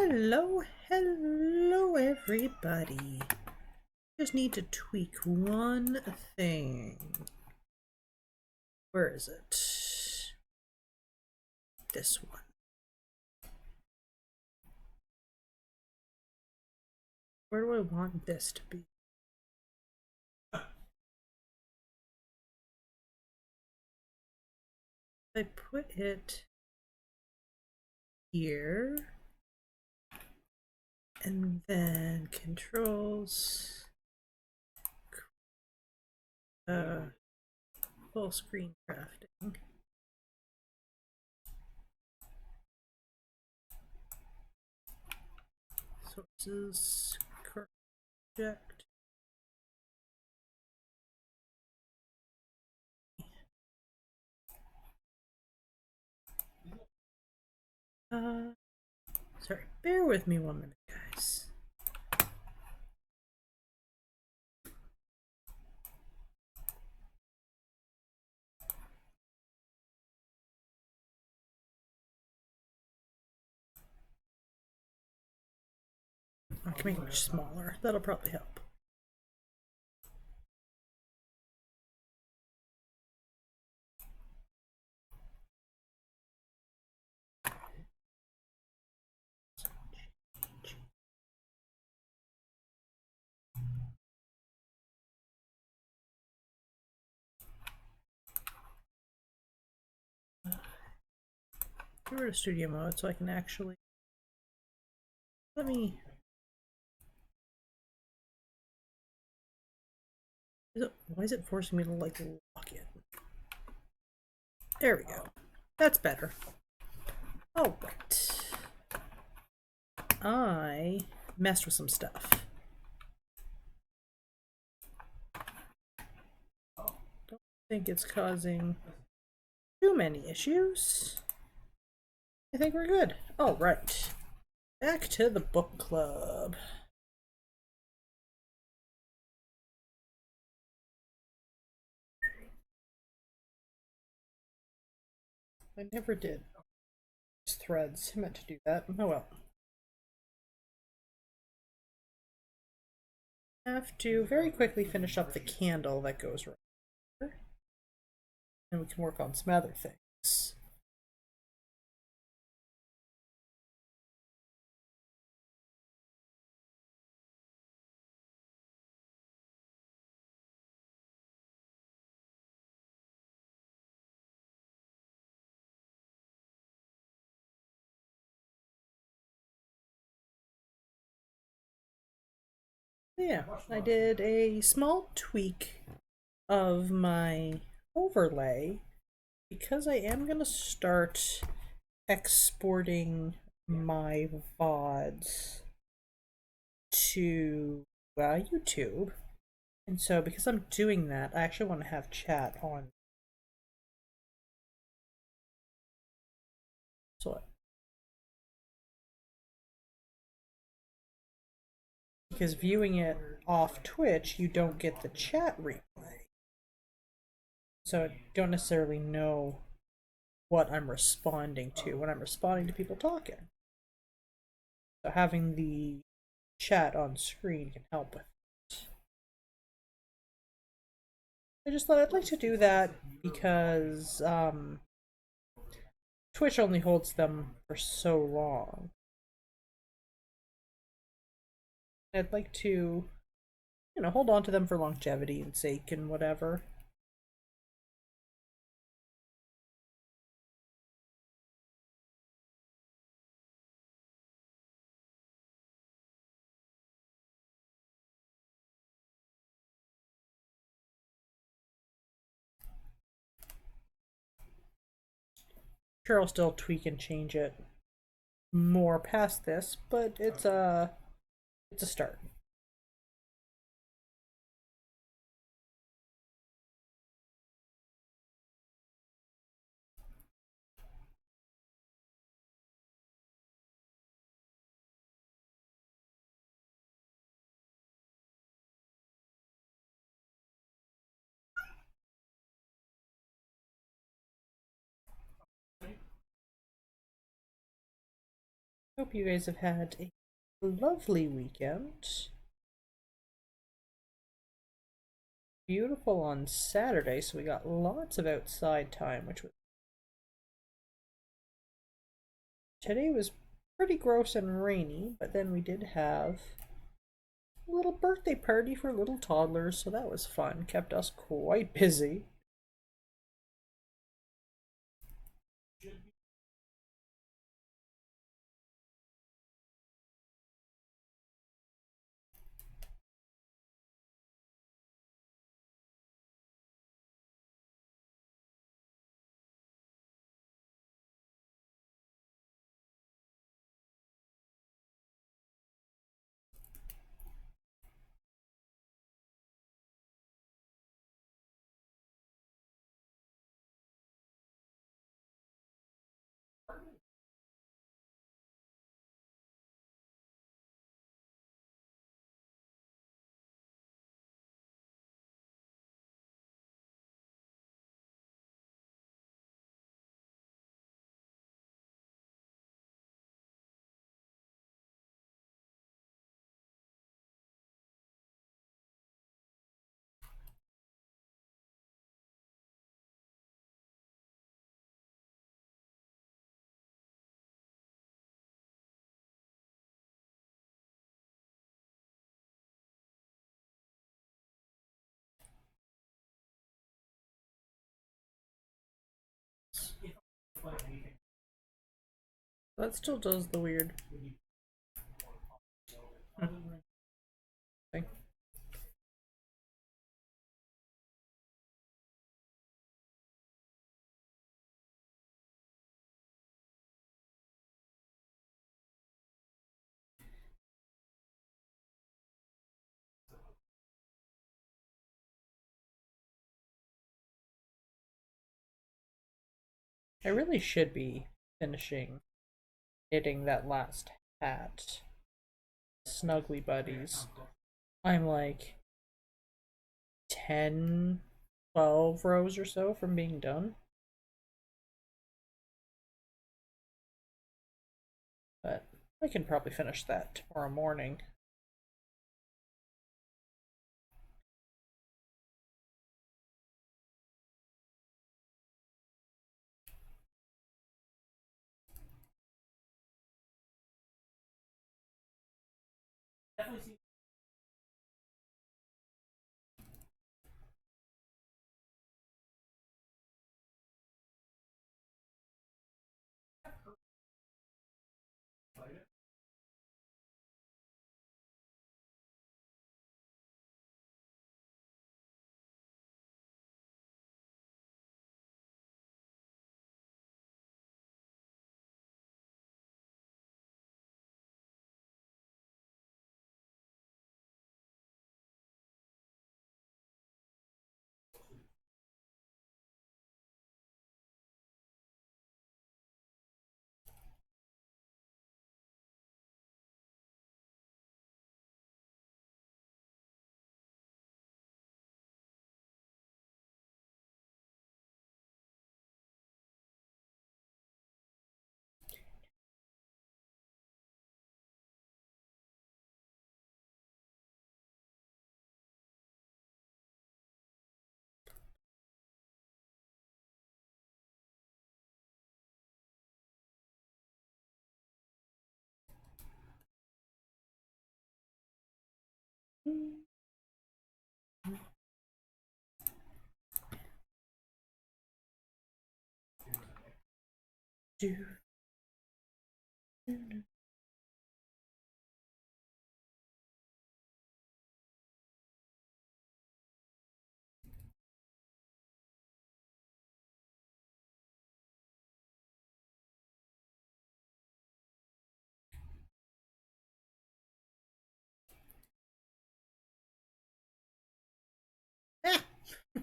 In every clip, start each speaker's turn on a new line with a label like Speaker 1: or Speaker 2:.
Speaker 1: Hello, hello everybody. Just need to tweak one thing. Where is it? This one. Where do I want this to be? I put it here. And then controls, full screen crafting. Sources, project. Sorry, bear with me 1 minute, guys. I can make it much smaller. That'll probably help. Get rid of studio mode so I can actually why is it forcing me to like lock it? There we go. That's better. All right. I messed with some stuff. Don't think it's causing too many issues. I think we're good. All right. Back to the book club. I never did threads. I meant to do that. Oh well. I have to very quickly finish up the candle that goes right here. And we can work on some other things. Yeah, I did a small tweak of my overlay because I am going to start exporting my VODs to YouTube. And so because I'm doing that, I actually want to have chat on. So because viewing it off Twitch, you don't get the chat replay. So I don't necessarily know what I'm responding to when I'm responding to people talking. So having the chat on screen can help with it. I just thought I'd like to do that because Twitch only holds them for so long. I'd like to, hold on to them for longevity and sake and whatever. Sure, I'll still tweak and change it more past this, but it's a start. Hope you guys have had a lovely weekend. Beautiful on Saturday, so we got lots of outside time, which was today was pretty gross and rainy, but then we did have a little birthday party for little toddlers, so that was fun. Kept us quite busy. That still does the weird thing. I really should be finishing knitting that last hat. Snuggly Buddies. I'm like 10, 12 rows or so from being done. But I can probably finish that tomorrow morning. Ah!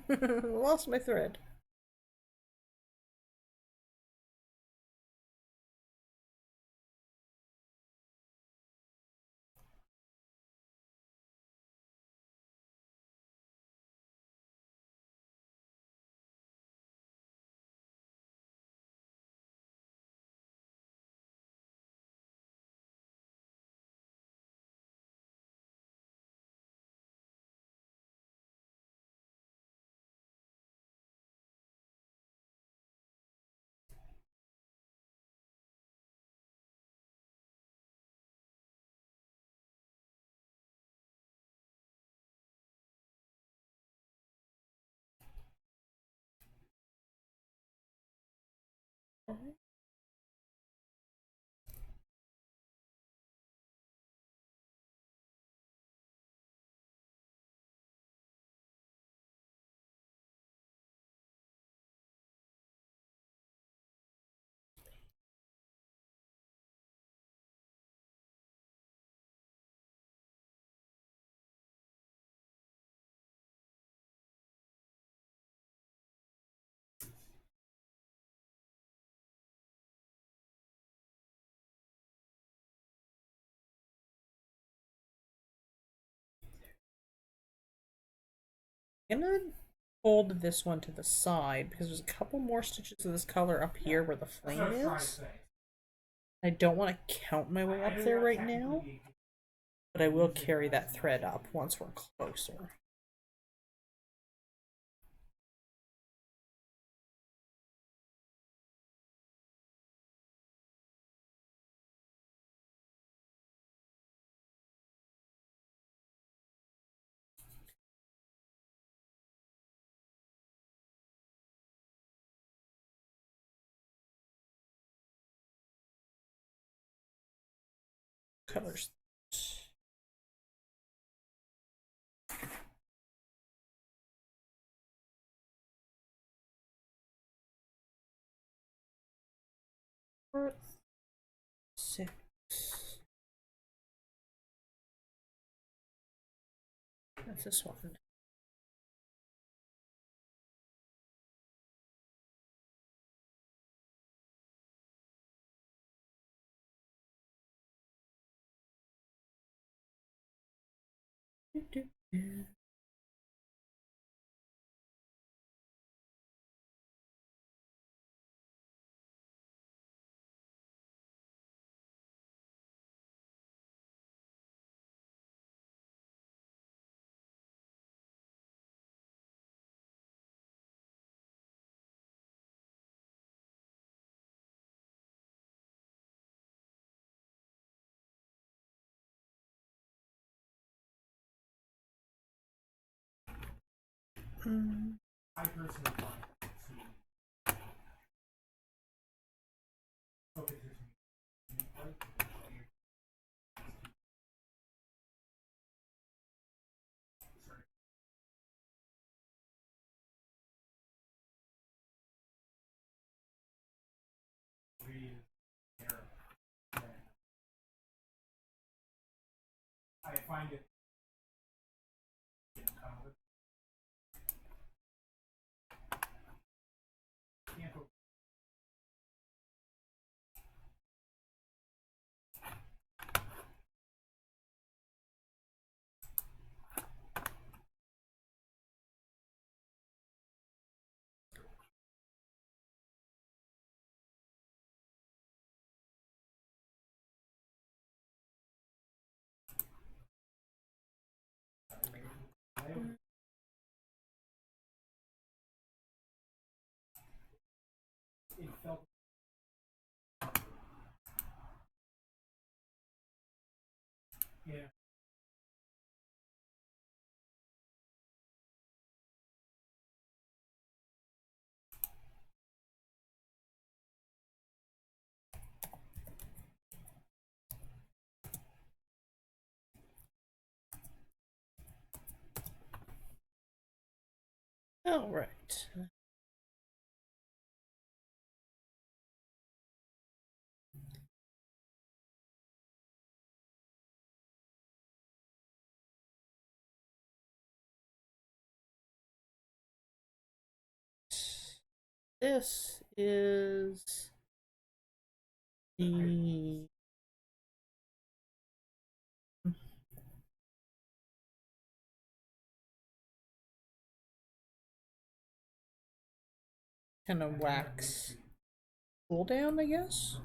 Speaker 1: Lost my thread. Okay. I'm gonna fold this one to the side because there's a couple more stitches of this color up here where the flame is. I don't want to count my way up there right now, but I will carry that thread up once we're closer. Colors. Fourth, 6. That's this one. Mm. All right. This is the kind of wax pull down, I guess.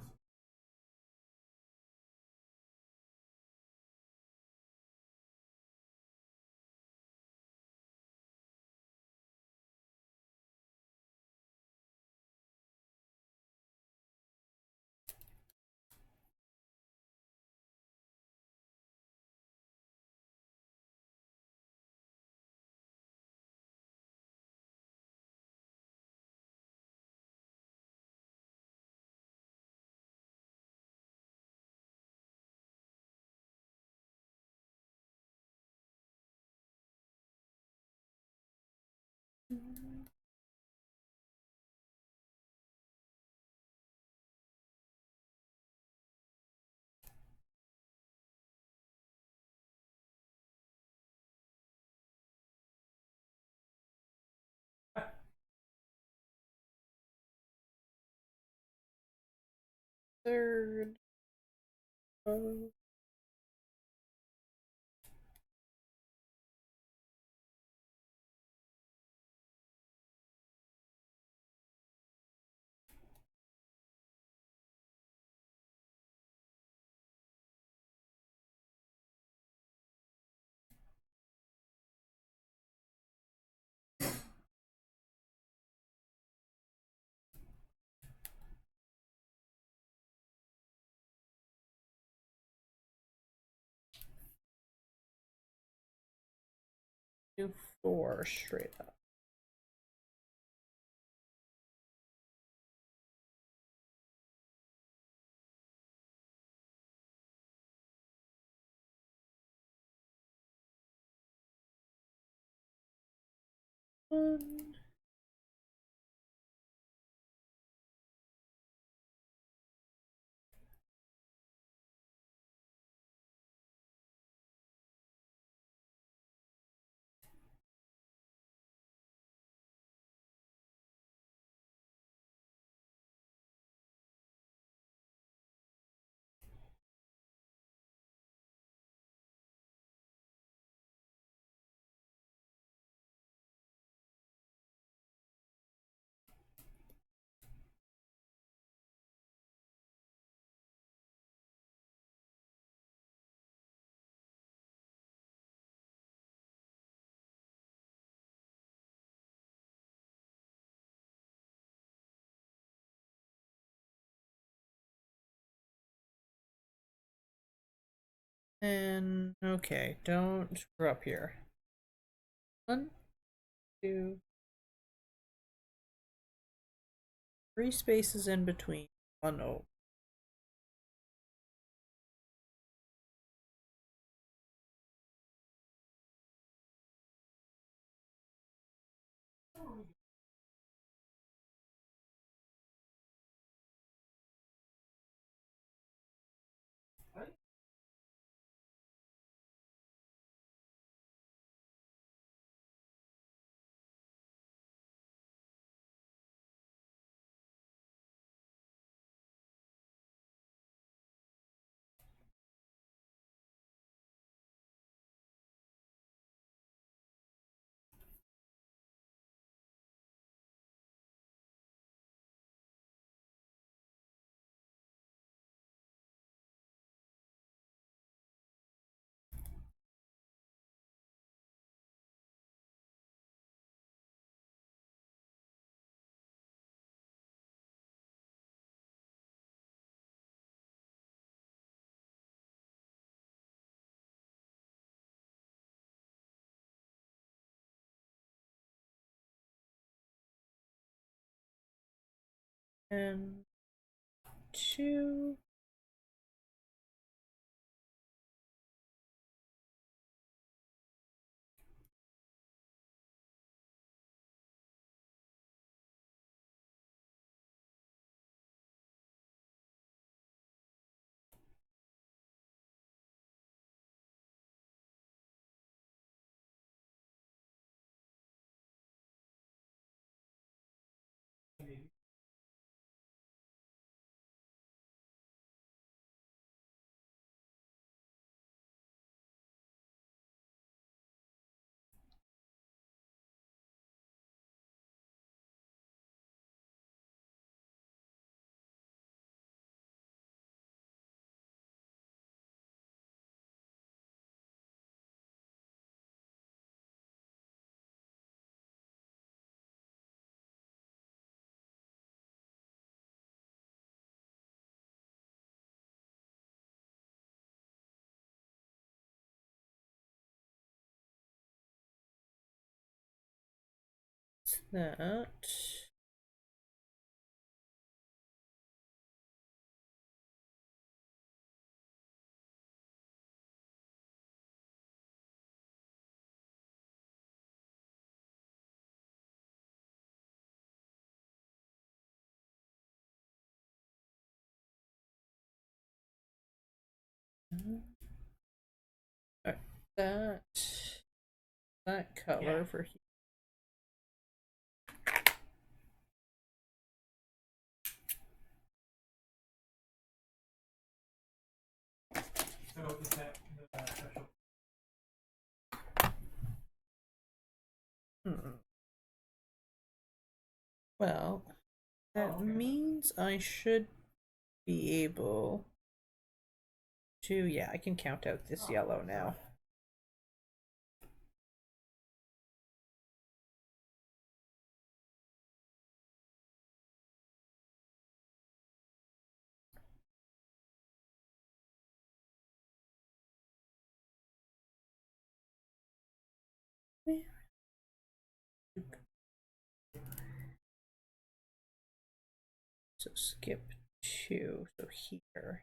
Speaker 1: Third. 2, 4 straight up. One. And okay, don't screw up here. 1, 2, 3 spaces in between. 1 over. And 2. That. Alright, that color for here.
Speaker 2: So is that the special?
Speaker 1: Well, that means I should be able to, yeah, I can count out this yellow now. So skip 2, so here.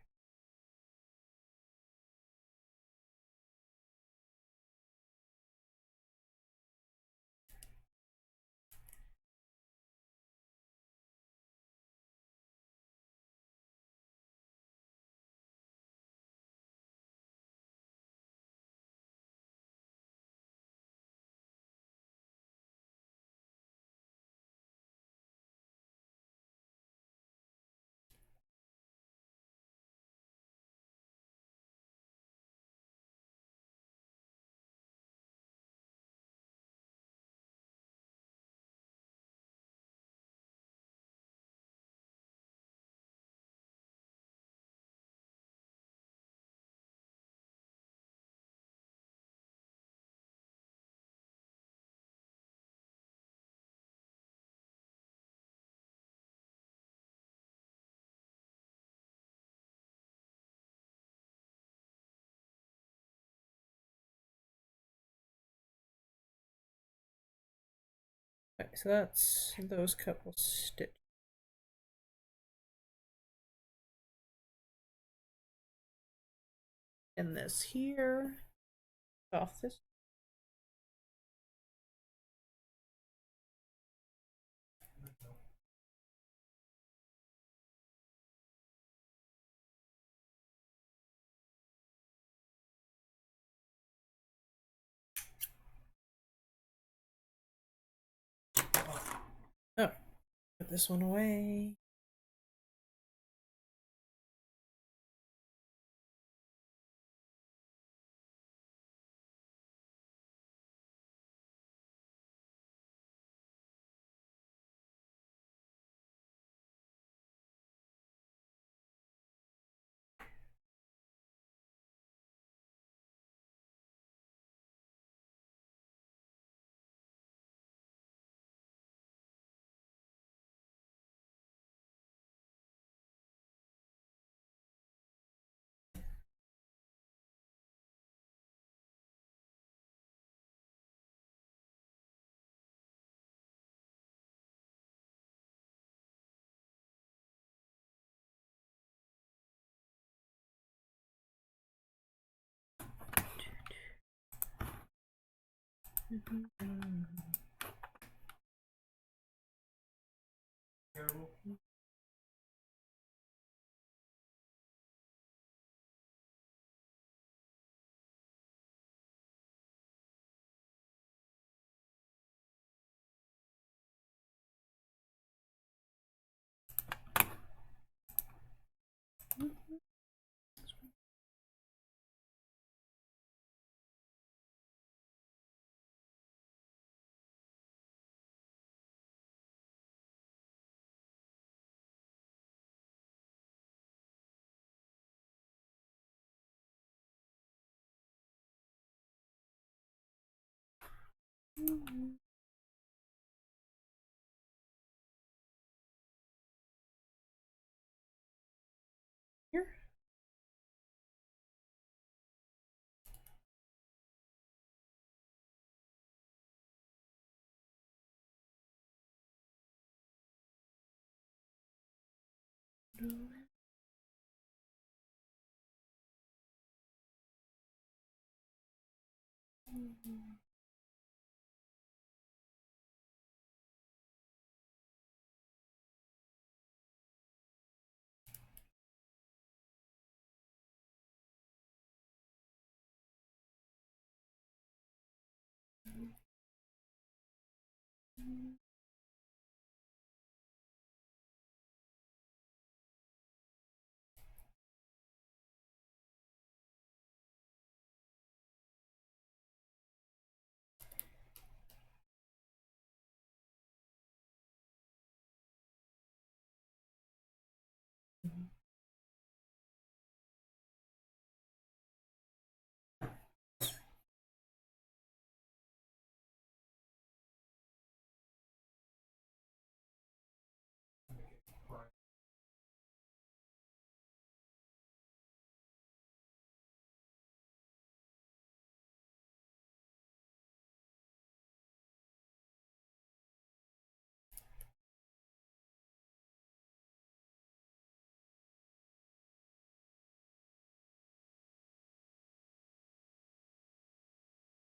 Speaker 1: Okay, so that's those couple stitches. And this here, off this. Oh, put this one away. Here.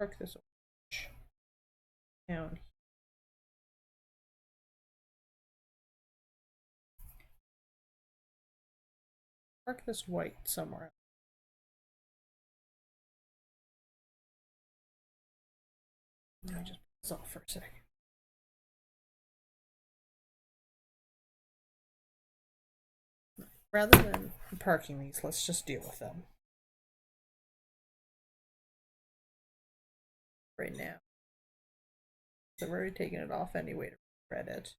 Speaker 1: Park this down. Park this white somewhere. Let me just put this off for a second. Rather than parking these, let's just deal with them right now. So we're already taking it off anyway to read it.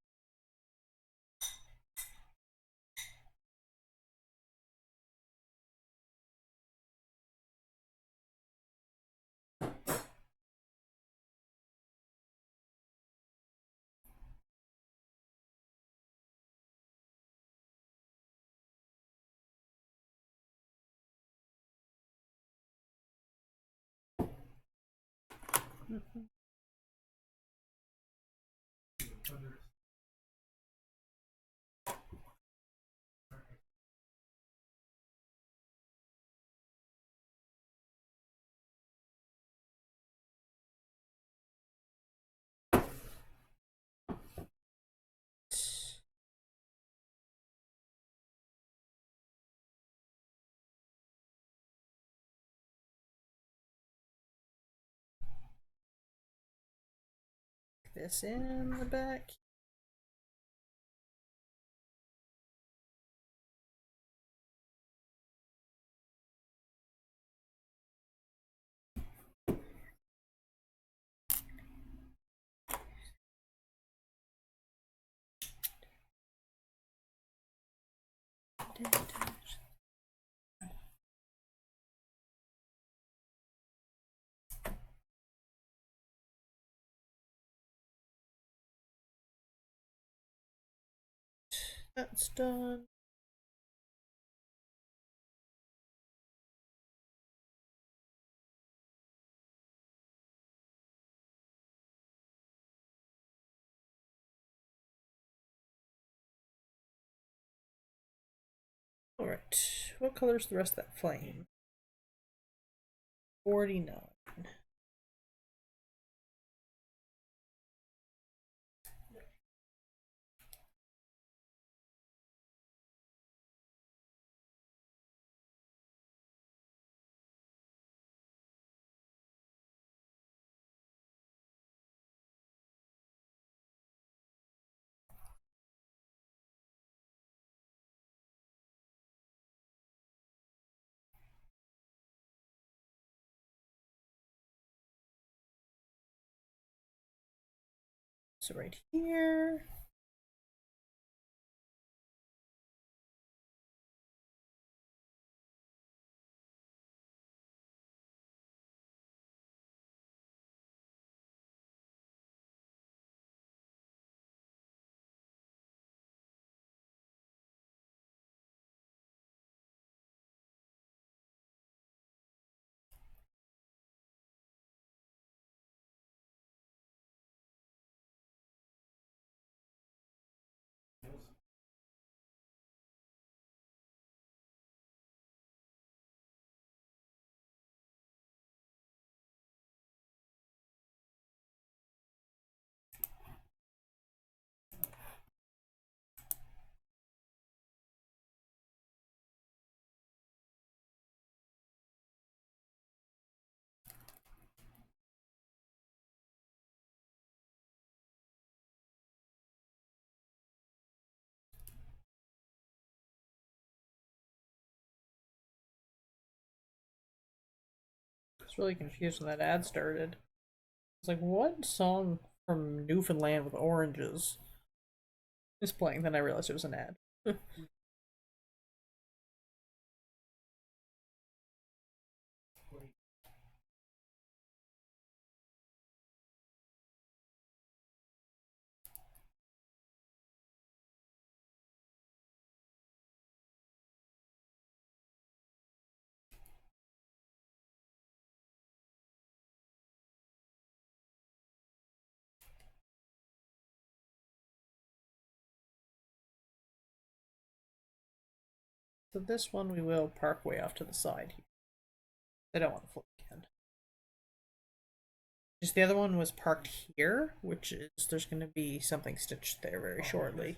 Speaker 1: This in the back. That's done. Alright, what color's the rest of that flame? 49. So right here. was really confused when that ad started. It's like, what song from Newfoundland with oranges is playing? Then I realized it was an ad. So this one we will park way off to the side here. I don't want to flip again. Just the other one was parked here, which is there's going to be something stitched there very shortly.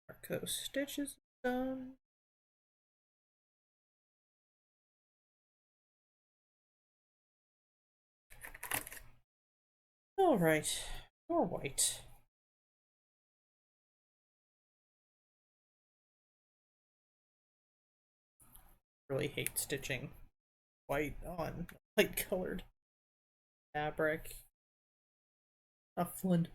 Speaker 1: Our CrossStitch is done. All right, more white. Really hate stitching white on light colored fabric. Not fun.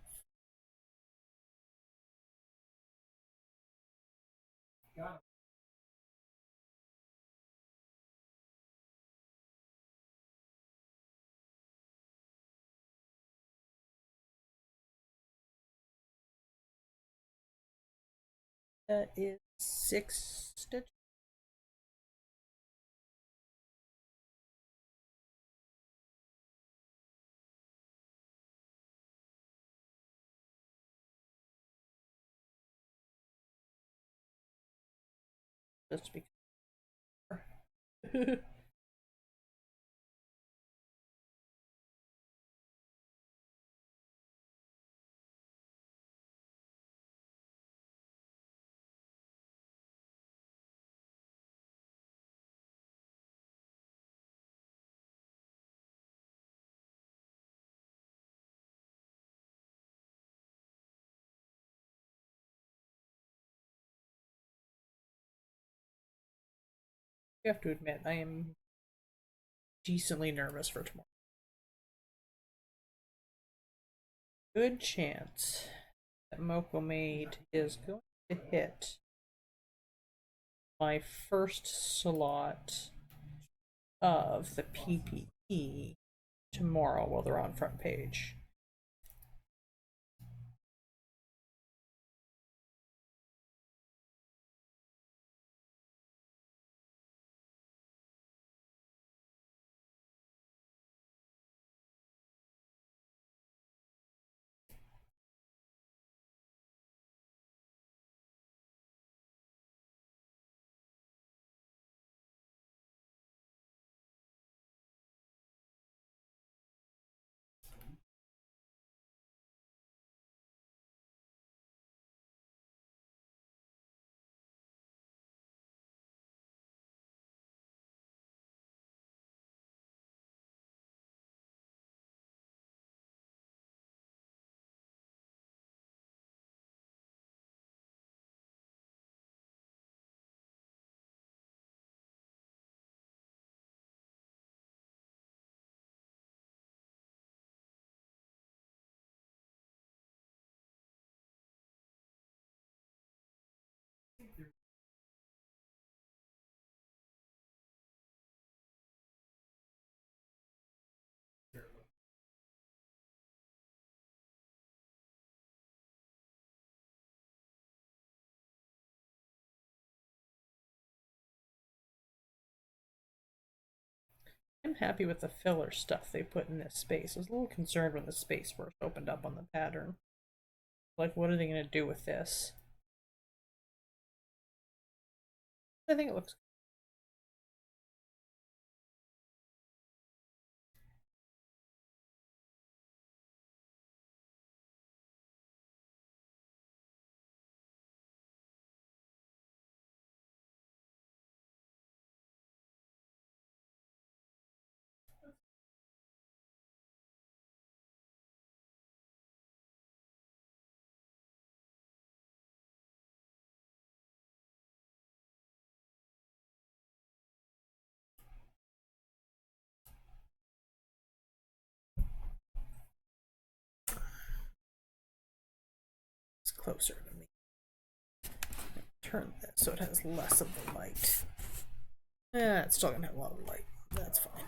Speaker 1: That is 6 stitches. Just because. You have to admit, I am decently nervous for tomorrow. Good chance that Moko Maid is going to hit my first slot of the PPE tomorrow while they're on front page. I'm happy with the filler stuff they put in this space. I was a little concerned when the space first opened up on the pattern. Like, what are they going to do with this? I think it looks closer to me. Turn this so it has less of the light. It's still gonna have a lot of light. That's fine.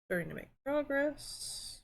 Speaker 1: Starting to make progress.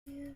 Speaker 1: Yeah.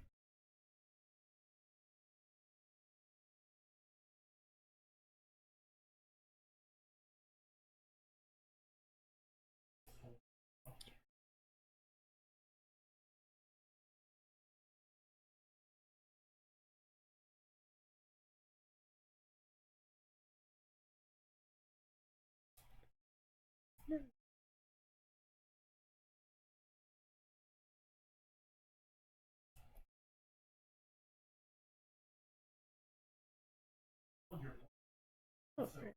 Speaker 1: Okay.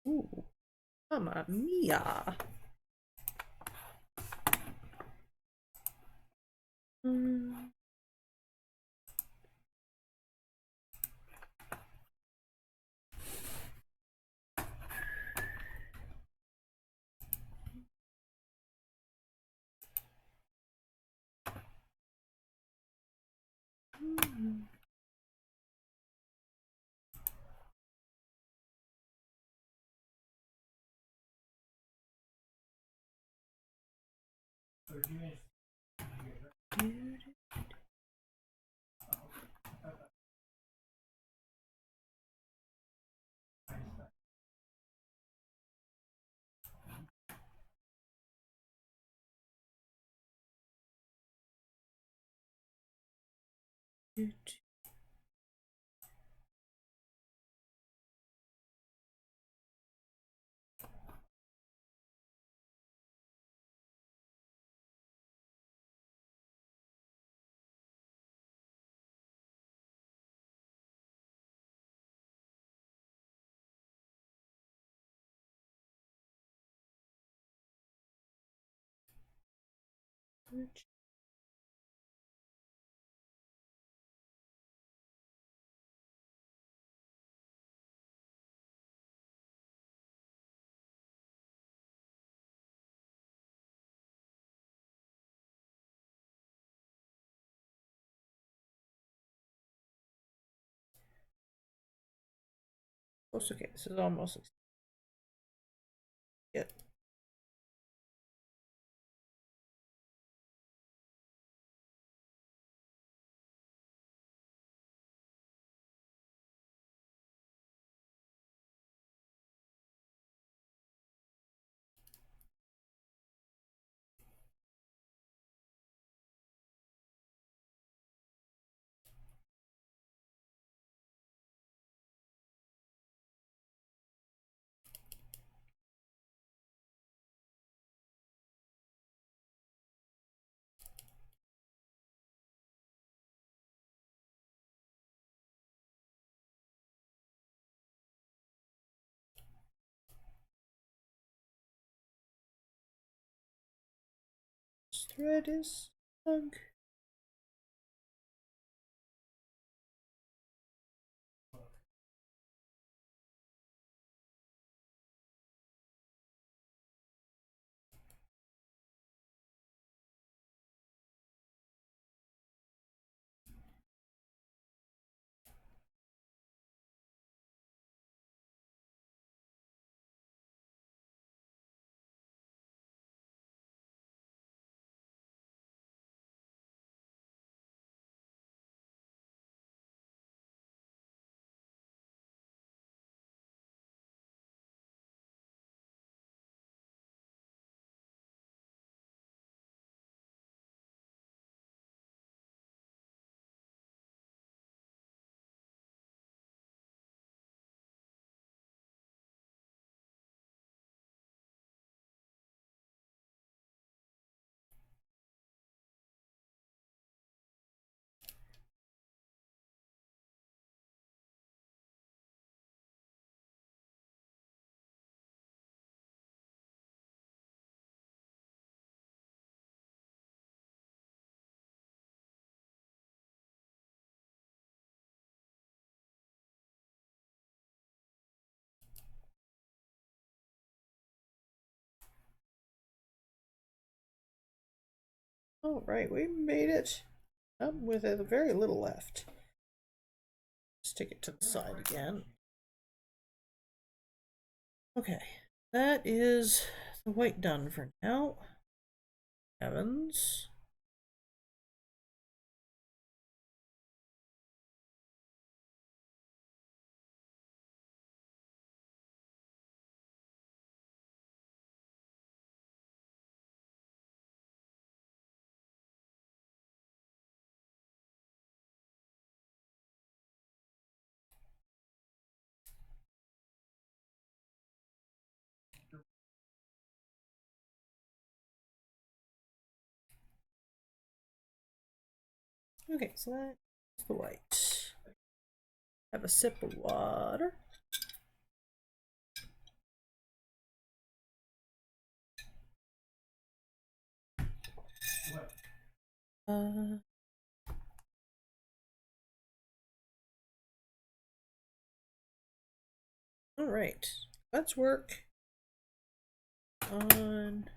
Speaker 1: Ooh, Mamma mia. Mm.
Speaker 2: So if you manage
Speaker 1: Oh, okay, this is almost it. This thread is sunk. All right, we made it. With a very little left. Stick it to the side again. Okay, that is the white done for now. Evans. Okay, so that's the white. Have a sip of water. Uh, all right, let's work on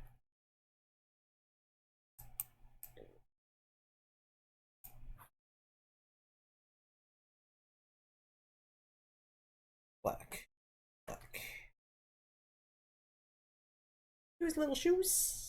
Speaker 1: black. Black. Here's little shoes.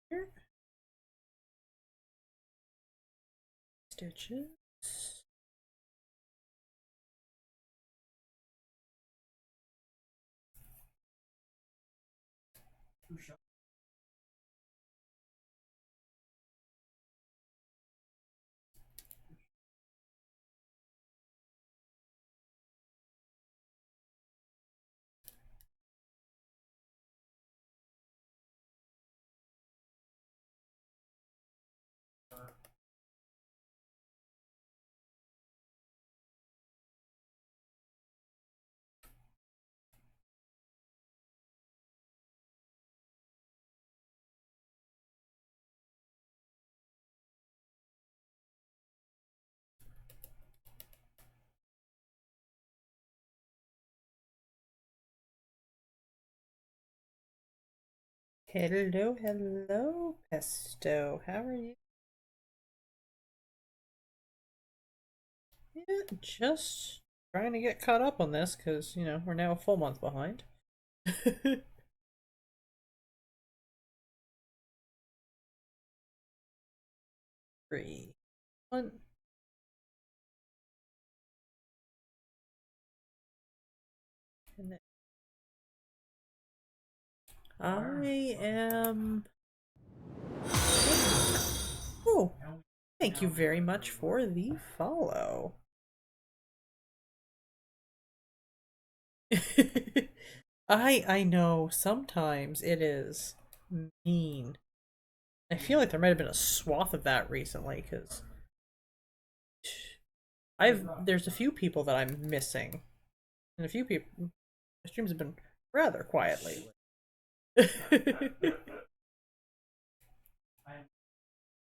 Speaker 1: Here, stitches. Hello, hello, Pesto. How are you? Yeah, just trying to get caught up on this because, we're now a full month behind. 3, 1. And then I am. Oh, thank you very much for the follow. I know sometimes it is mean. I feel like there might have been a swath of that recently because there's a few people that I'm missing, and a few people. My streams have been rather quiet lately.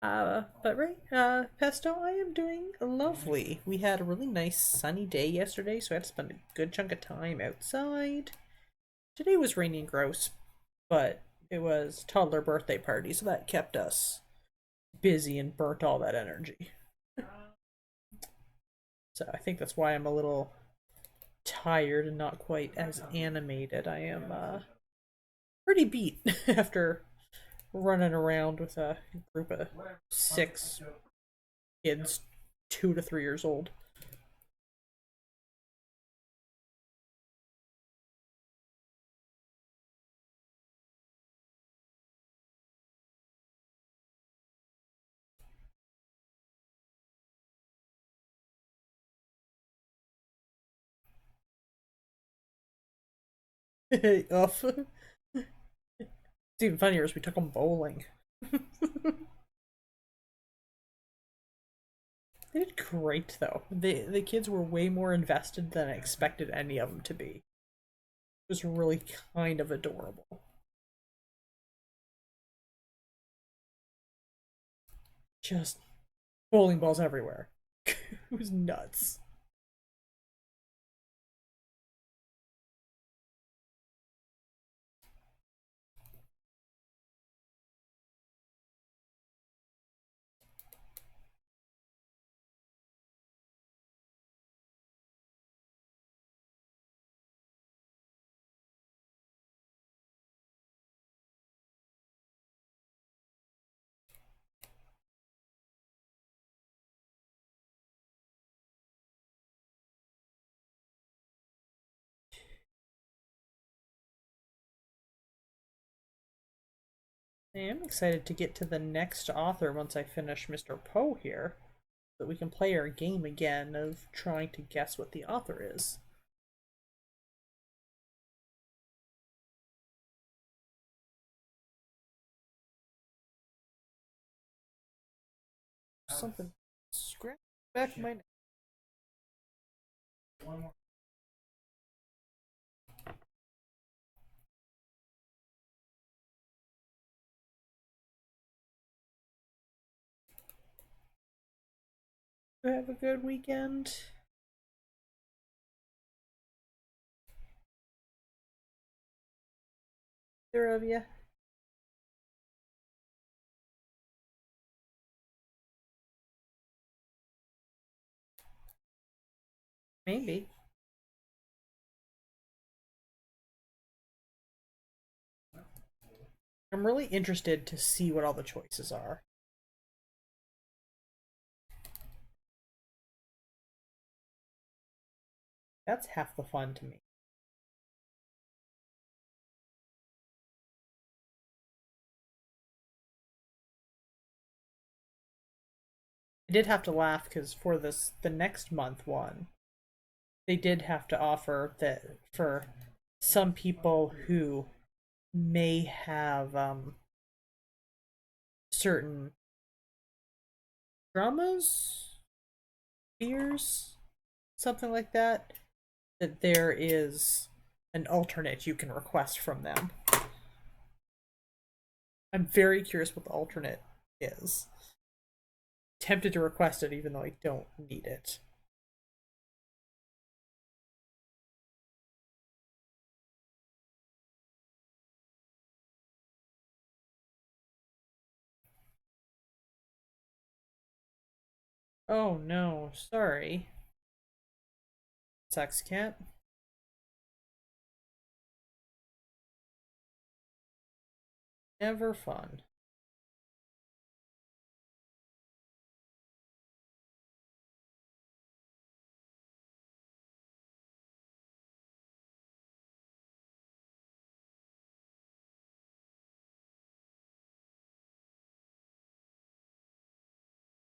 Speaker 1: But right, Pesto, I am doing lovely. We had a really nice sunny day yesterday, so I had to spend a good chunk of time outside. Today was rainy and gross, but it was toddler birthday party, so that kept us busy and burnt all that energy. So I think that's why I'm a little tired and not quite as animated. I am pretty beat after running around with a group of 6 kids, 2 to 3 years old. Off. It's even funnier as we took them bowling. They did great though. The kids were way more invested than I expected any of them to be. It was really kind of adorable. Just bowling balls everywhere. It was nuts. I am excited to get to the next author once I finish Mr. Poe here, so that we can play our game again of trying to guess what the author is. Something scratch back my neck.
Speaker 2: One more.
Speaker 1: Have a good weekend. Either of you. Maybe. I'm really interested to see what all the choices are. That's half the fun to me. I did have to laugh because for the next month one, they did have to offer that for some people who may have certain traumas, fears, something like that, that there is an alternate you can request from them. I'm very curious what the alternate is. Tempted to request it even though I don't need it. Oh no, sorry. Sex cat. Never fun.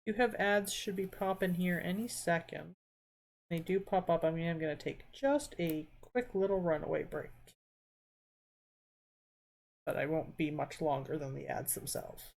Speaker 1: You have ads should be popping here any second. They do pop up. I mean, I'm going to take just a quick little runaway break. But I won't be much longer than the ads themselves.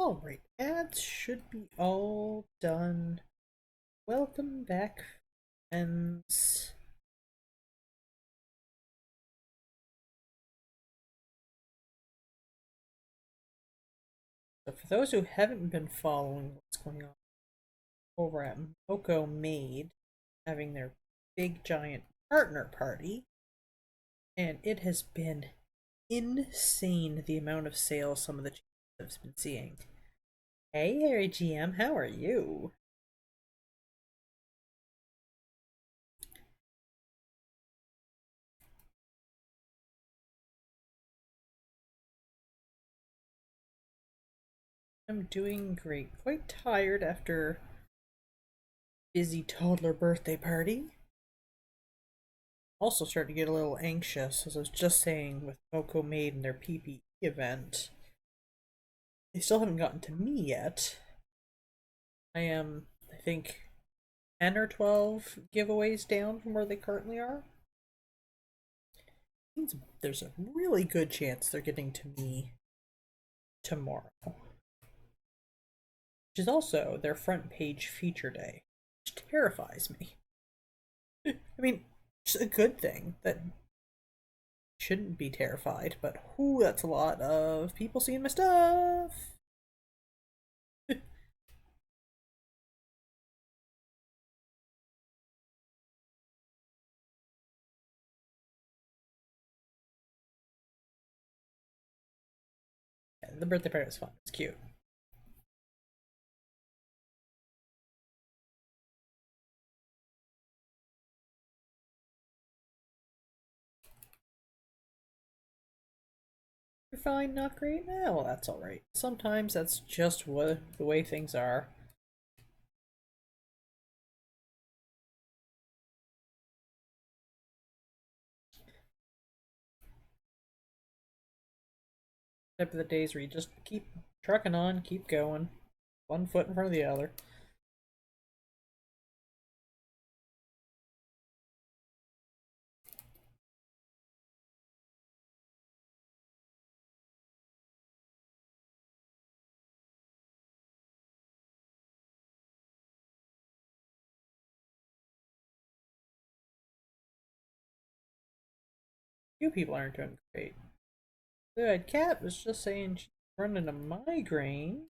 Speaker 1: Alright, ads should be all done. Welcome back, friends. So for those who haven't been following what's going on over at Moko Made, having their big giant partner party, and it has been insane the amount of sales some of the chiefs have been seeing. Hey Harry GM, how are you? I'm doing great. Quite tired after busy toddler birthday party. Also starting to get a little anxious, as I was just saying with Moko Made and their PPE event. They still haven't gotten to me yet. I am, I think, 10 or 12 giveaways down from where they currently are. Means there's a really good chance they're getting to me tomorrow. Which is also their front page feature day, which terrifies me. I mean, it's a good thing that shouldn't be terrified, but whoo, that's a lot of people seeing my stuff. Yeah, the birthday party was fun. It's cute. You're fine, not great? Eh, well, that's alright. Sometimes that's just what the way things are. Type of the days where you just keep trucking on, keep going, one foot in front of the other. Few people aren't doing great. Good cat was just saying she's running a migraine.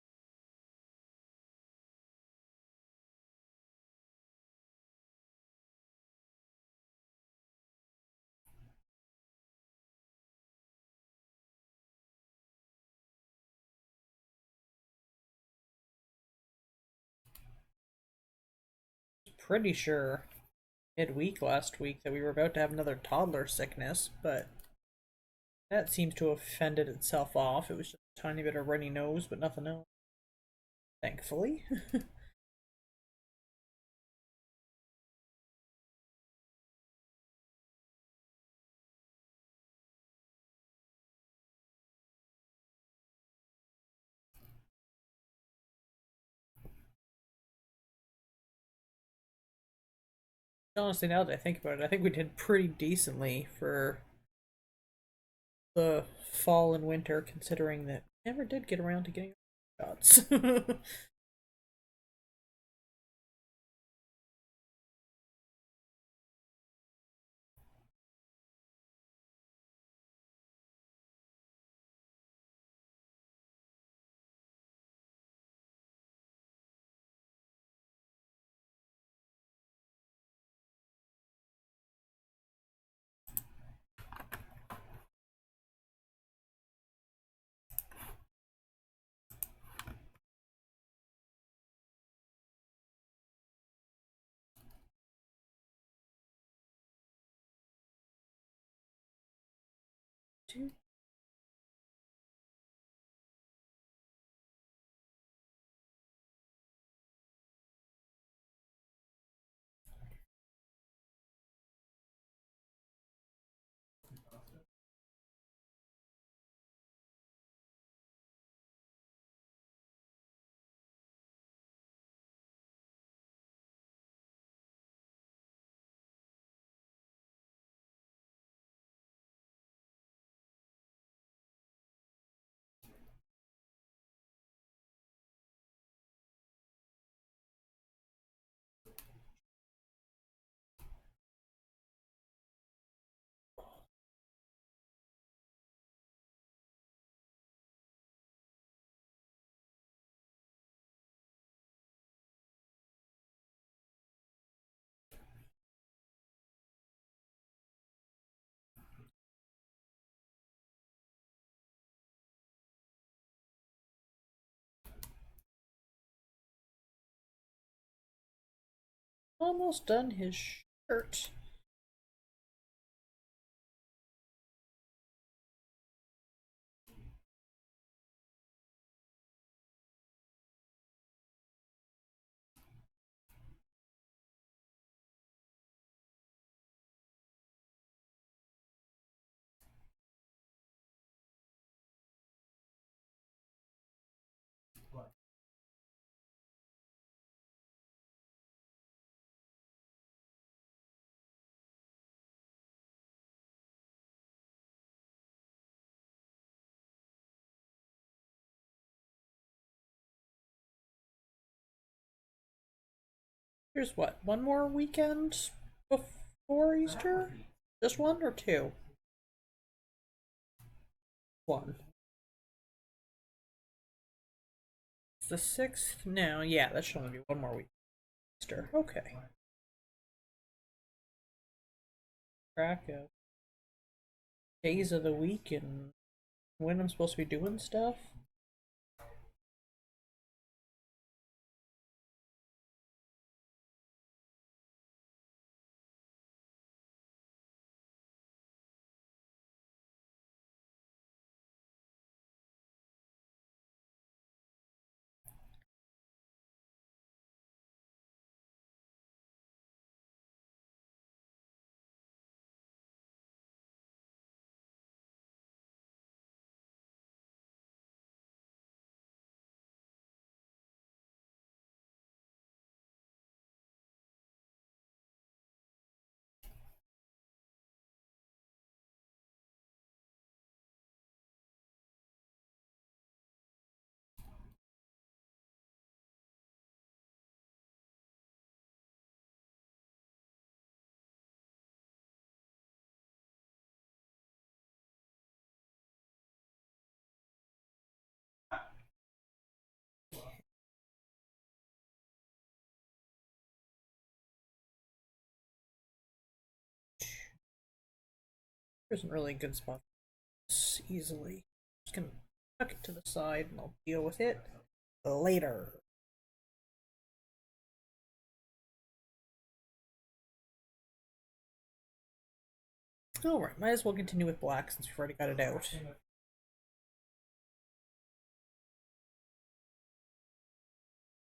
Speaker 1: Pretty sure midweek last week that we were about to have another toddler sickness, but that seems to have fended itself off. It was just a tiny bit of runny nose, but nothing else. Thankfully. Honestly, now that I think about it, I think we did pretty decently for the fall and winter, considering that we never did get around to getting shots. almost done his shirt. Here's what, one more weekend before Easter? Just one or two? One. It's the 6th now. Yeah, that should only be one more week. Easter. Okay. Track of days of the week and when I'm supposed to be doing stuff. There isn't really a good spot for this easily. Just gonna tuck it to the side and I'll deal with it later. Alright, might as well continue with black since we've already got it out.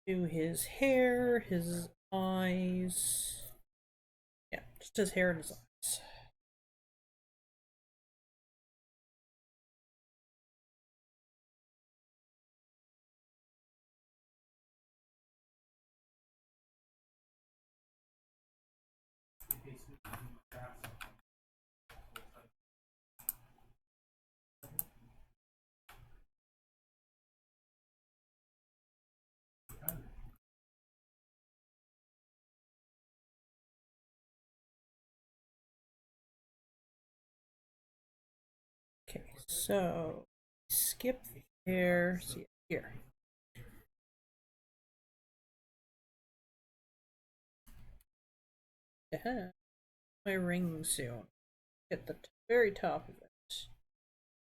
Speaker 1: Do his hair, his eyes. Yeah, just his hair and his eyes. Okay, so skip there. See here. My ring soon. At the very top of it.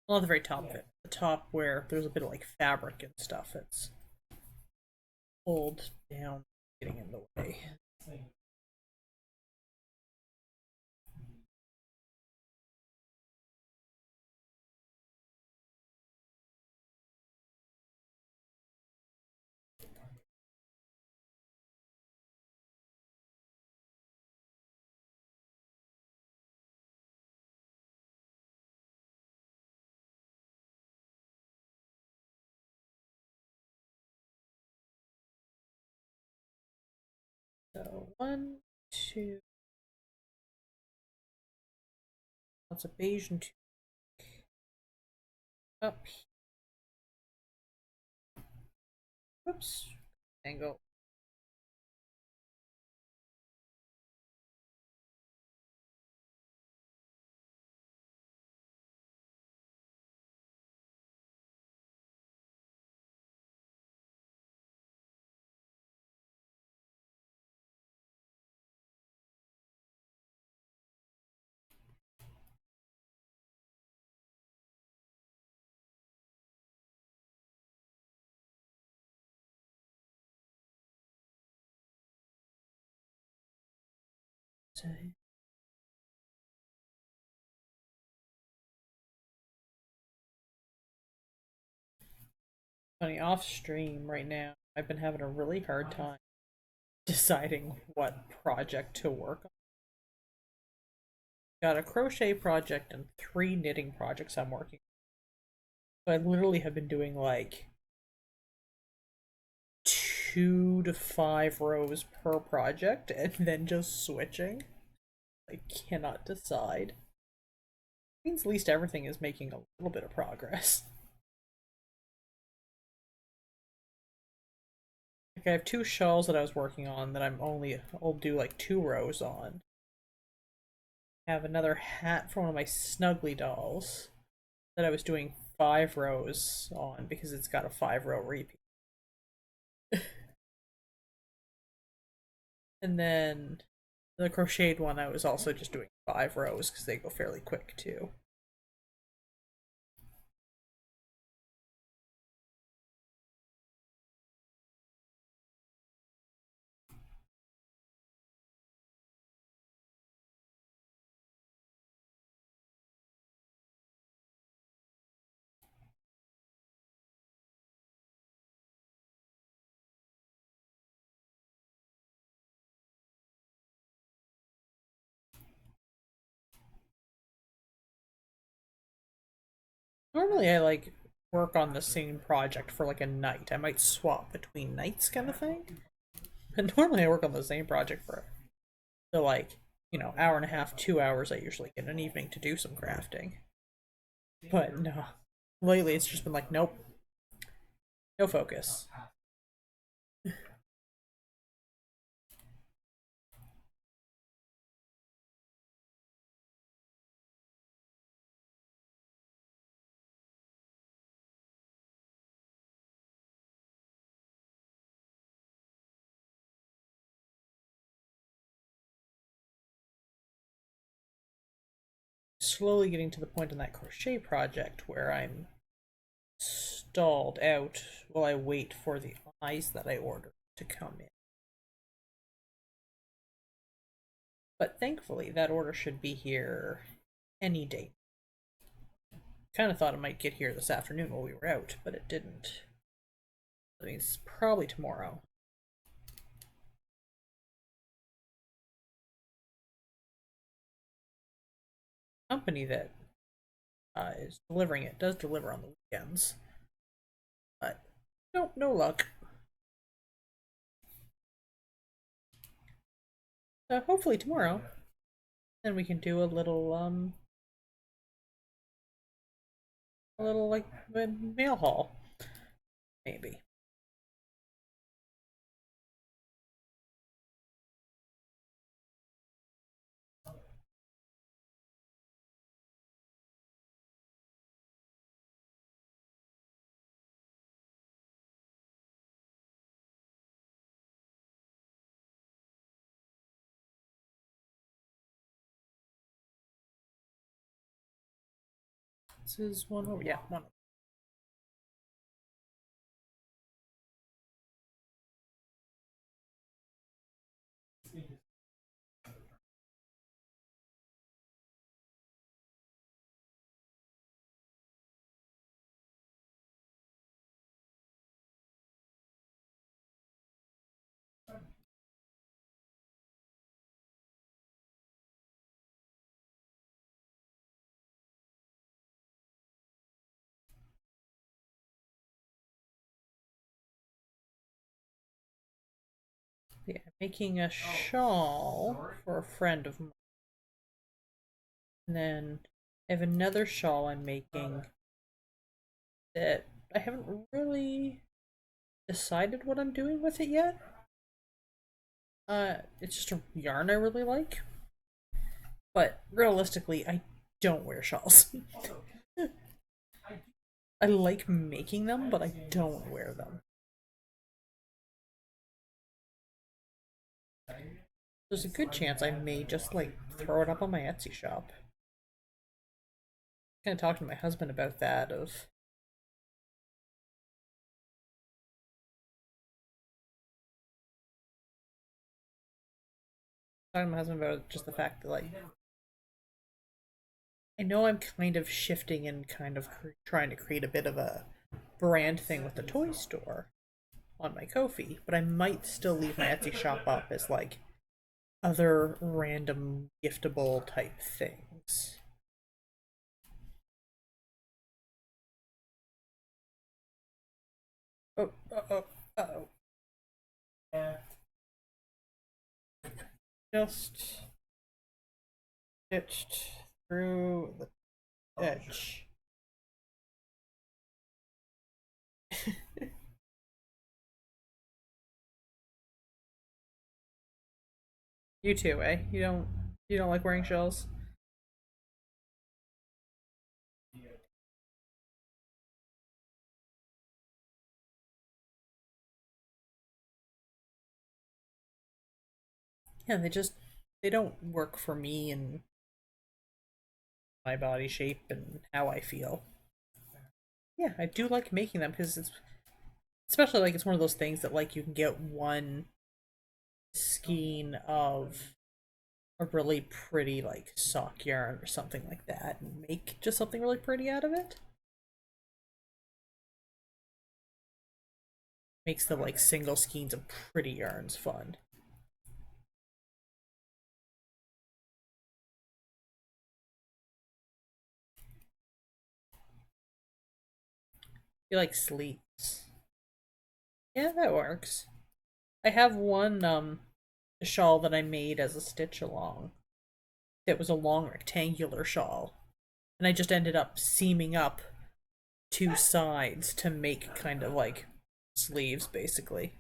Speaker 1: Well, not the very top of it. The top where there's a bit of like fabric and stuff. It's pulled down, getting in the way. So 1, 2. Lots of beige and 2 up. Whoops. Angle. Funny, off stream right now, I've been having a really hard time deciding what project to work on. Got a crochet project and 3 knitting projects I'm working on. So I literally have been doing like 2 to 5 rows per project and then just switching. I cannot decide. It means at least everything is making a little bit of progress. Like I have 2 shawls that I was working on that I'll do like 2 rows on. I have another hat for one of my Snuggly dolls that I was doing 5 rows on because it's got a 5-row repeat. And then the crocheted one I was also just doing 5 rows because they go fairly quick too. Normally I like work on the same project for like a night. I might swap between nights kind of thing. But normally I work on the same project for the like, hour and a half, 2 hours I usually get an evening to do some crafting. But no. Lately it's just been like, nope. No focus. Slowly getting to the point in that crochet project where I'm stalled out while I wait for the eyes that I ordered to come in. But thankfully, that order should be here any day. Kind of thought it might get here this afternoon while we were out, but it didn't. I mean, it's probably tomorrow. Company that is delivering it does deliver on the weekends, but nope, no luck. So hopefully tomorrow, then we can do a little like mail haul, maybe. This is one over, yeah, one. Yeah, making a shawl for a friend of mine. And then I have another shawl I'm making that I haven't really decided what I'm doing with it yet. It's just a yarn I really like. But realistically, I don't wear shawls. I like making them, but I don't wear them. There's a good chance I may just like throw it up on my Etsy shop. Kind of talking to my husband about that. Of talking to my husband about just the fact that, like, I know I'm kind of shifting and kind of trying to create a bit of a brand thing with the toy store on my Ko-fi, but I might still leave my Etsy shop up as like other random giftable type things. Oh, oh.
Speaker 2: Yeah.
Speaker 1: Just stitched through the edge. You too, eh? You don't like wearing shells? Yeah, they don't work for me and my body shape and how I feel. Yeah, I do like making them because it's especially like it's one of those things that like you can get one skein of a really pretty like sock yarn or something like that and make just something really pretty out of it. Makes the like single skeins of pretty yarns fun. You like sleeves. Yeah, that works. I have one shawl that I made as a stitch along. It was a long rectangular shawl. And I just ended up seaming up two sides to make kind of like sleeves basically.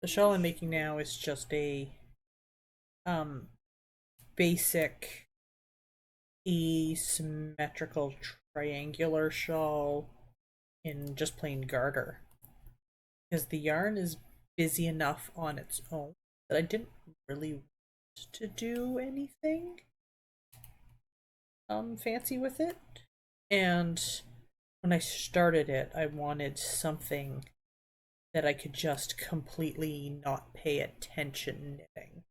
Speaker 1: The shawl I'm making now is just a um basic asymmetrical triangular shawl in just plain garter because the yarn is busy enough on its own that I didn't really want to do anything fancy with it. And when I started it, I wanted something that I could just completely not pay attention knitting.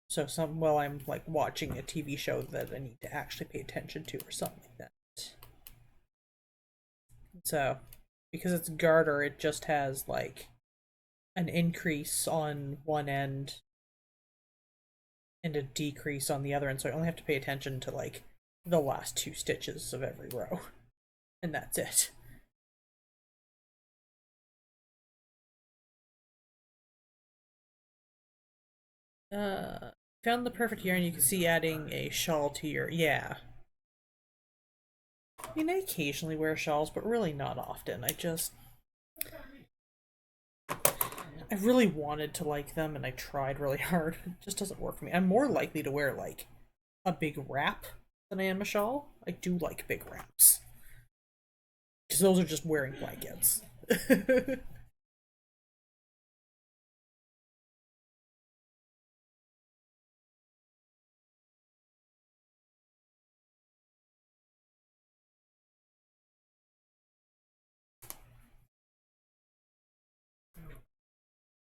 Speaker 1: So while I'm like watching a TV show that I need to actually pay attention to or something like that. So because it's garter, it just has like an increase on one end and a decrease on the other end. So I only have to pay attention to like the last two stitches of every row. And that's it. Found the perfect yarn. You can see adding a shawl to your, yeah. I mean, I occasionally wear shawls, but really not often. I really wanted to like them and I tried really hard. It just doesn't work for me. I'm more likely to wear like a big wrap than I am a shawl. I do like big wraps. Because those are just wearing blankets.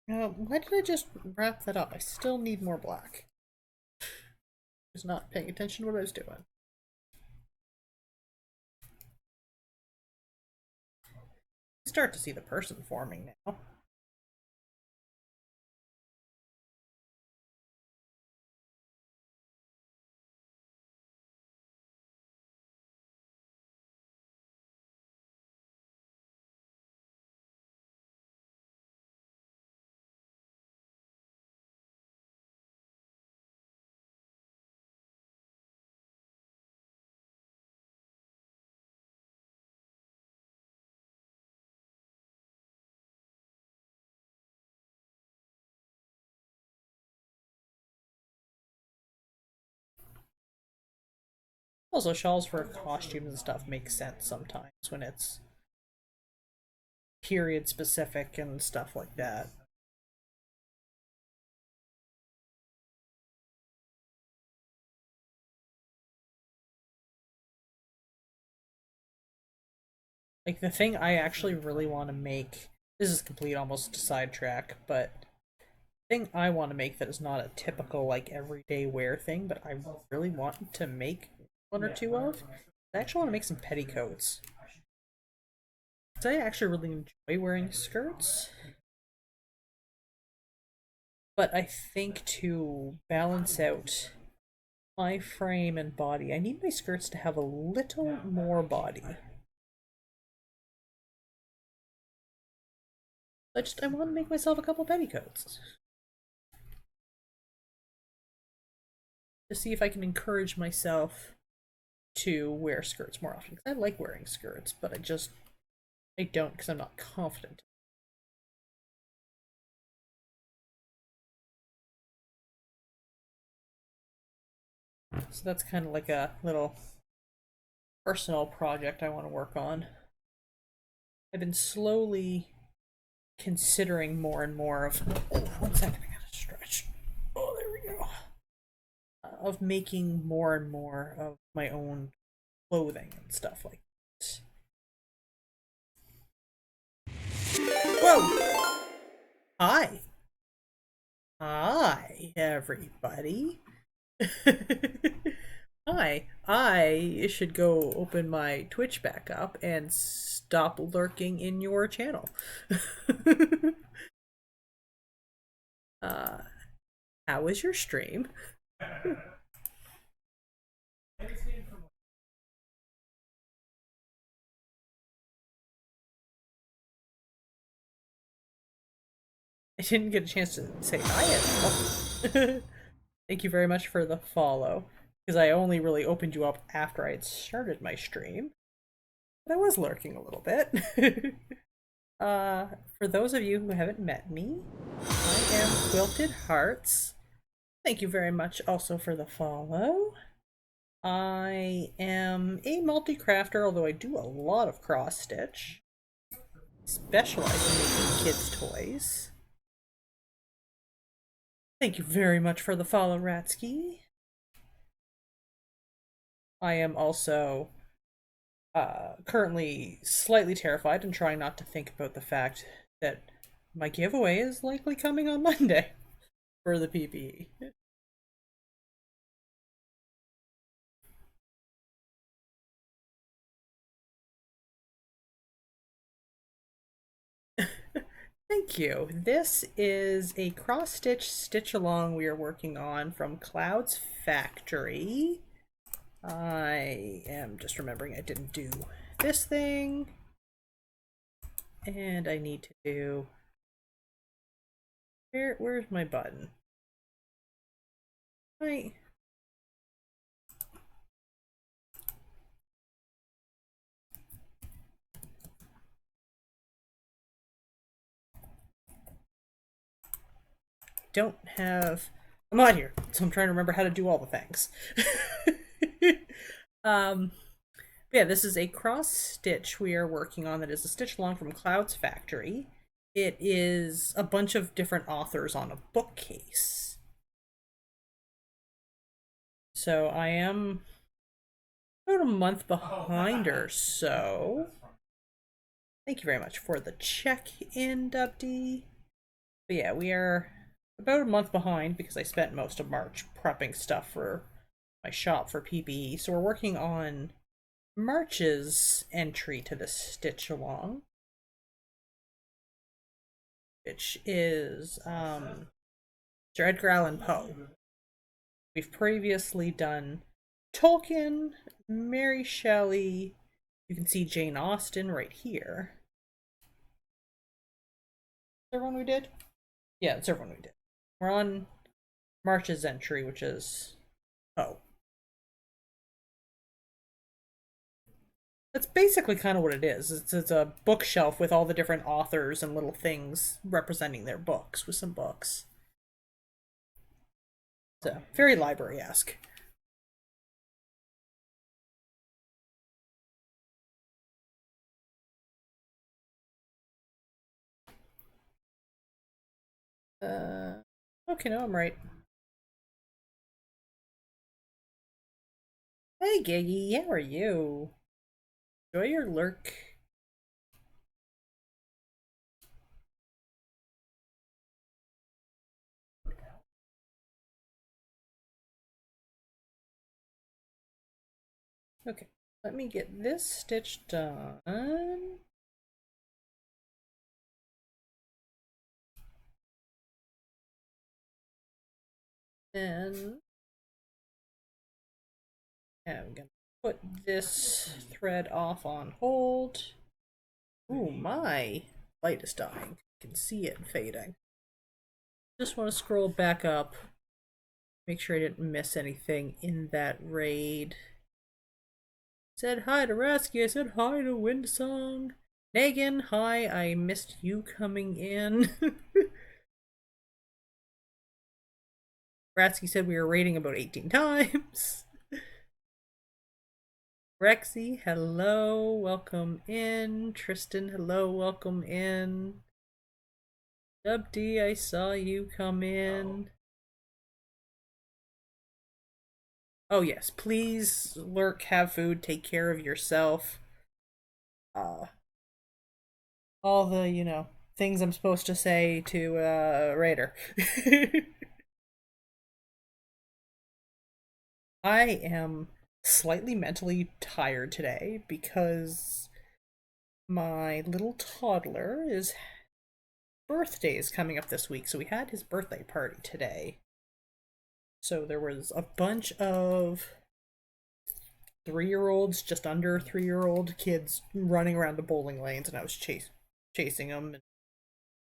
Speaker 1: Why did I just wrap that up? I still need more black. I was not paying attention to what I was doing. Start to see the person forming now. Also, shawls for costumes and stuff make sense sometimes when it's period specific and stuff like that. Like the thing I actually really want to make, this is complete almost sidetrack, but thing I want to make that is not a typical like everyday wear thing, but I really want to make one or two of. I actually want to make some petticoats. 'Cause I actually really enjoy wearing skirts, but I think to balance out my frame and body, I need my skirts to have a little more body. I want to make myself a couple petticoats to see if I can encourage myself to wear skirts more often. Because I like wearing skirts, but I don't because I'm not confident. So that's kind of like a little personal project I want to work on. I've been slowly considering more and more of. Oh, 1 second, I gotta stretch. Oh, there we go. Of making more and more of my own clothing and stuff like that. Whoa! Hi! Hi, everybody. Hi. I should go open my Twitch back up and stop lurking in your channel. uh, how was your stream? I didn't get a chance to say hi at all. Thank you very much for the follow, because I only really opened you up after I had started my stream. But I was lurking a little bit. For those of you who haven't met me, I am Quilted Hearts. Thank you very much also for the follow. I am a multi-crafter, although I do a lot of cross-stitch. Specialize in making kids' toys. Thank you very much for the follow, Ratsky. I am also currently slightly terrified and trying not to think about the fact that my giveaway is likely coming on Monday for the PPE. Thank you. This is a cross-stitch stitch-along we are working on from Cloud's Factory. I am just remembering I didn't do this thing. And I need to do... Where's my button? I... don't have... I'm on here, so I'm trying to remember how to do all the things. Yeah, this is a cross stitch we are working on that is a stitch along from Cloud's Factory. It is a bunch of different authors on a bookcase. So I am about a month behind or so. Thank you very much for the check-in, Dubdy. But yeah, we are about a month behind because I spent most of March prepping stuff for my shop for PPE. So we're working on March's entry to the stitch along, which is Sir Edgar Allan Poe. We've previously done Tolkien, Mary Shelley. You can see Jane Austen right here. Is there one we did? Yeah, it's everyone we did. We're on March's entry, which is Poe. That's basically kind of what it is. It's a bookshelf with all the different authors and little things representing their books with some books. So, very library-esque. Okay, no, I'm right. Hey, Giggy, how are you? Enjoy your lurk. Okay, let me get this stitch done. Then I'm gonna put this thread off on hold. Ooh, my light is dying. I can see it fading. Just want to scroll back up, make sure I didn't miss anything in that raid. Said hi to Rasky, I said hi to Windsong. Megan, hi, I missed you coming in. Rasky said we were raiding about 18 times. Rexy, hello, welcome in. Tristan, hello, welcome in. Dub D, I saw you come in. Oh yes, please lurk, have food, take care of yourself. Uh, all the, things I'm supposed to say to Raider. I am slightly mentally tired today because my little toddler is birthday is coming up this week, so we had his birthday party today. So there was a bunch of 3-year-olds, just under 3-year-old kids running around the bowling lanes, and I was chasing them and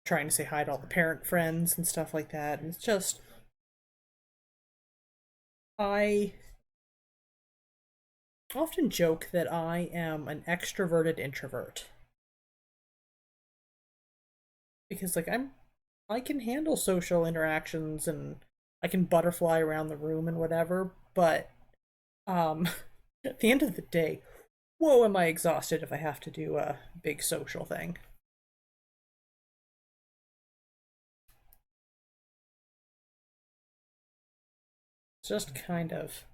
Speaker 1: trying to say hi to all the parent friends and stuff like that. And it's just, I often joke that I am an extroverted introvert because I can handle social interactions and I can butterfly around the room and whatever, but at the end of the day, whoa, am I exhausted if I have to do a big social thing. It's just kind of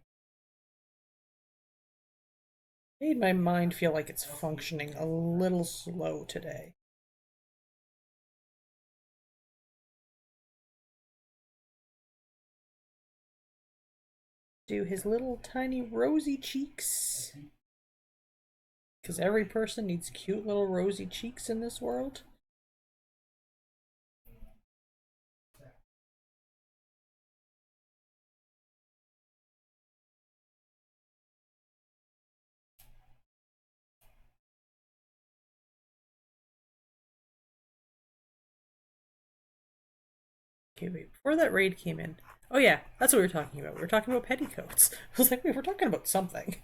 Speaker 1: made my mind feel like it's functioning a little slow today. Do his little tiny rosy cheeks. Because every person needs cute little rosy cheeks in this world. Okay, wait, before that raid came in. Oh yeah, that's what we were talking about. We were talking about petticoats. I was like, wait, we're talking about something.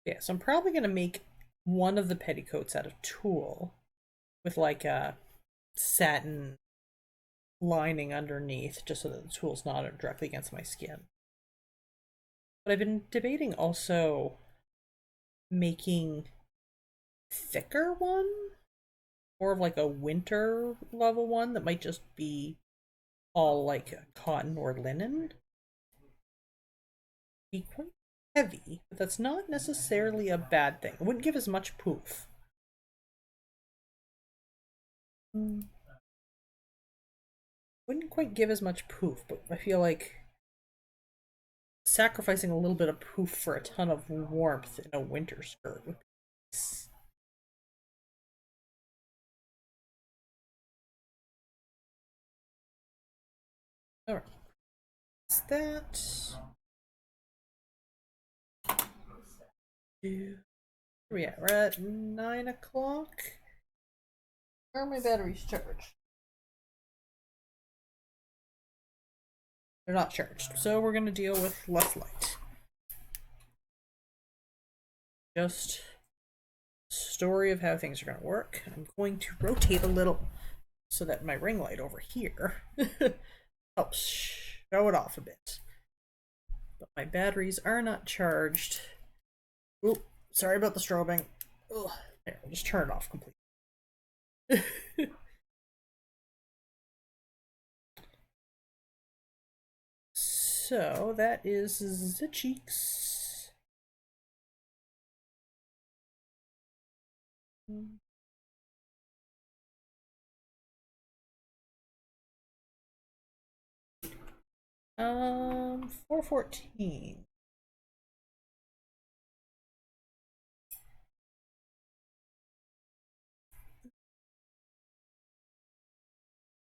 Speaker 1: Yeah, so I'm probably gonna make one of the petticoats out of tulle with like a satin lining underneath, just so that the tulle's not directly against my skin. But I've been debating also making thicker one, more of like a winter level one that might just be all like cotton or linen. Be quite heavy, but that's not necessarily a bad thing. It wouldn't give as much poof. Wouldn't quite give as much poof, but I feel like sacrificing a little bit of poof for a ton of warmth in a winter skirt would be nice. Alright. That's that. Where are we at? We're at 9 o'clock. Are my batteries charged? They're not charged, so we're gonna deal with less light. Just story of how things are gonna work. I'm going to rotate a little so that my ring light over here helps show it off a bit. But my batteries are not charged. Oop, sorry about the strobing. Ugh. There, I'll just turn it off completely. So that is the cheeks. Mm. 414.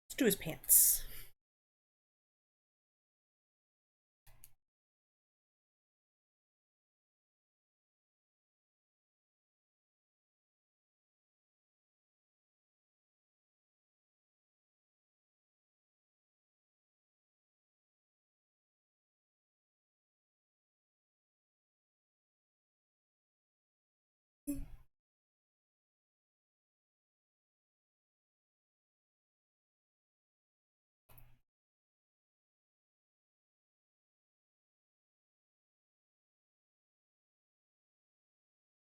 Speaker 1: Let's do his pants.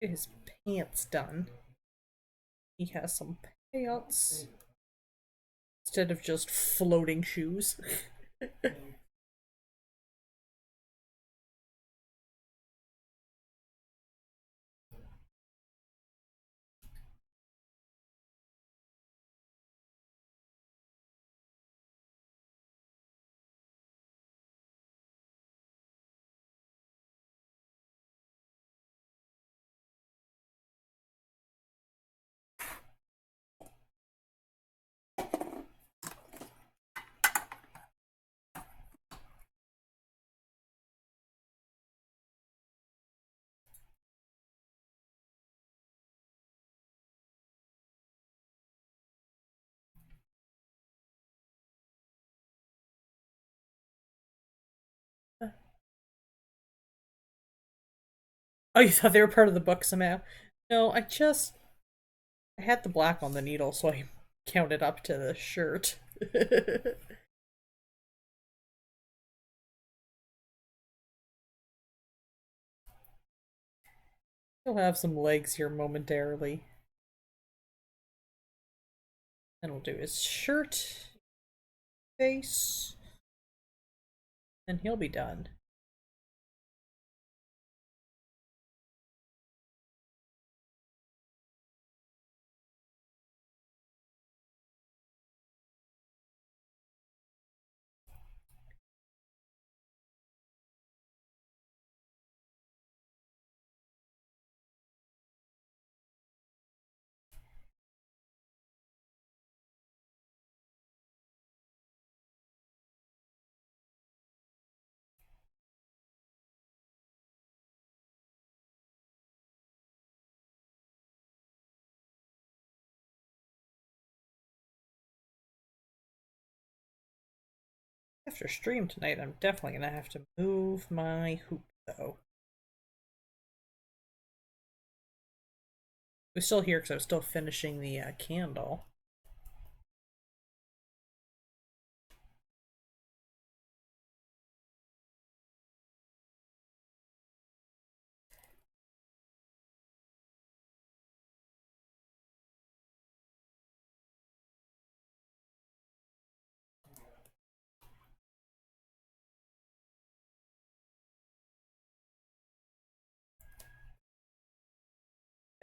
Speaker 1: Get his pants done. He has some pants instead of just floating shoes. Oh, you thought they were part of the book somehow? No, I had the black on the needle, so I counted up to the shirt. He'll have some legs here momentarily. Then we'll do his shirt, face, and he'll be done. After stream tonight, I'm definitely gonna have to move my hoop, though. We're still here because I was still finishing the candle.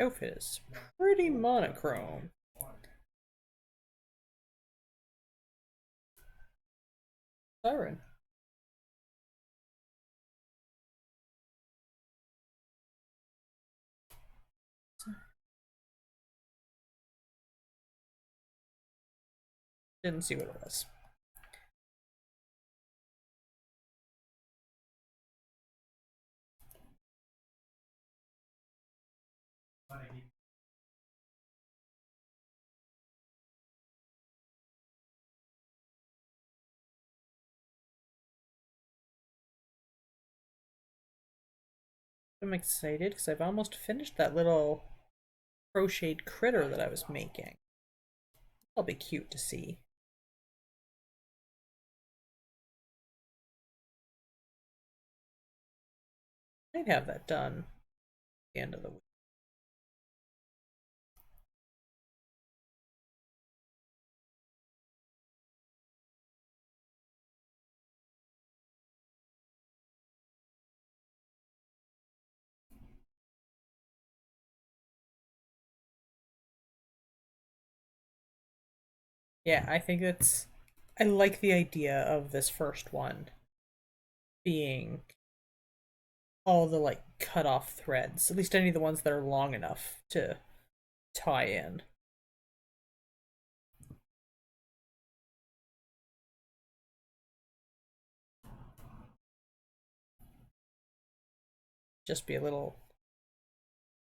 Speaker 1: Outfit is pretty monochrome. Siren. Didn't see what it was. I'm excited because I've almost finished that little crocheted critter that I was making. That'll be cute to see. I'd have that done at the end of the week. Yeah, I think I like the idea of this first one being all the like cut off threads, at least any of the ones that are long enough to tie in. Just be a little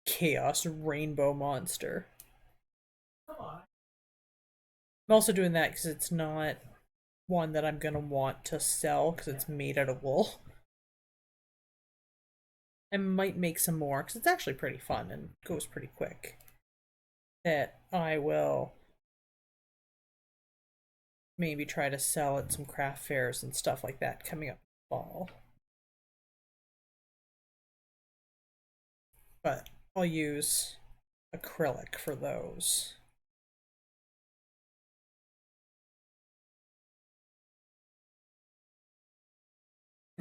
Speaker 1: chaos rainbow monster.
Speaker 2: Come on.
Speaker 1: I'm also doing that because it's not one that I'm gonna want to sell because it's made out of wool. I might make some more because it's actually pretty fun and goes pretty quick. That I will maybe try to sell at some craft fairs and stuff like that coming up in the fall. But I'll use acrylic for those.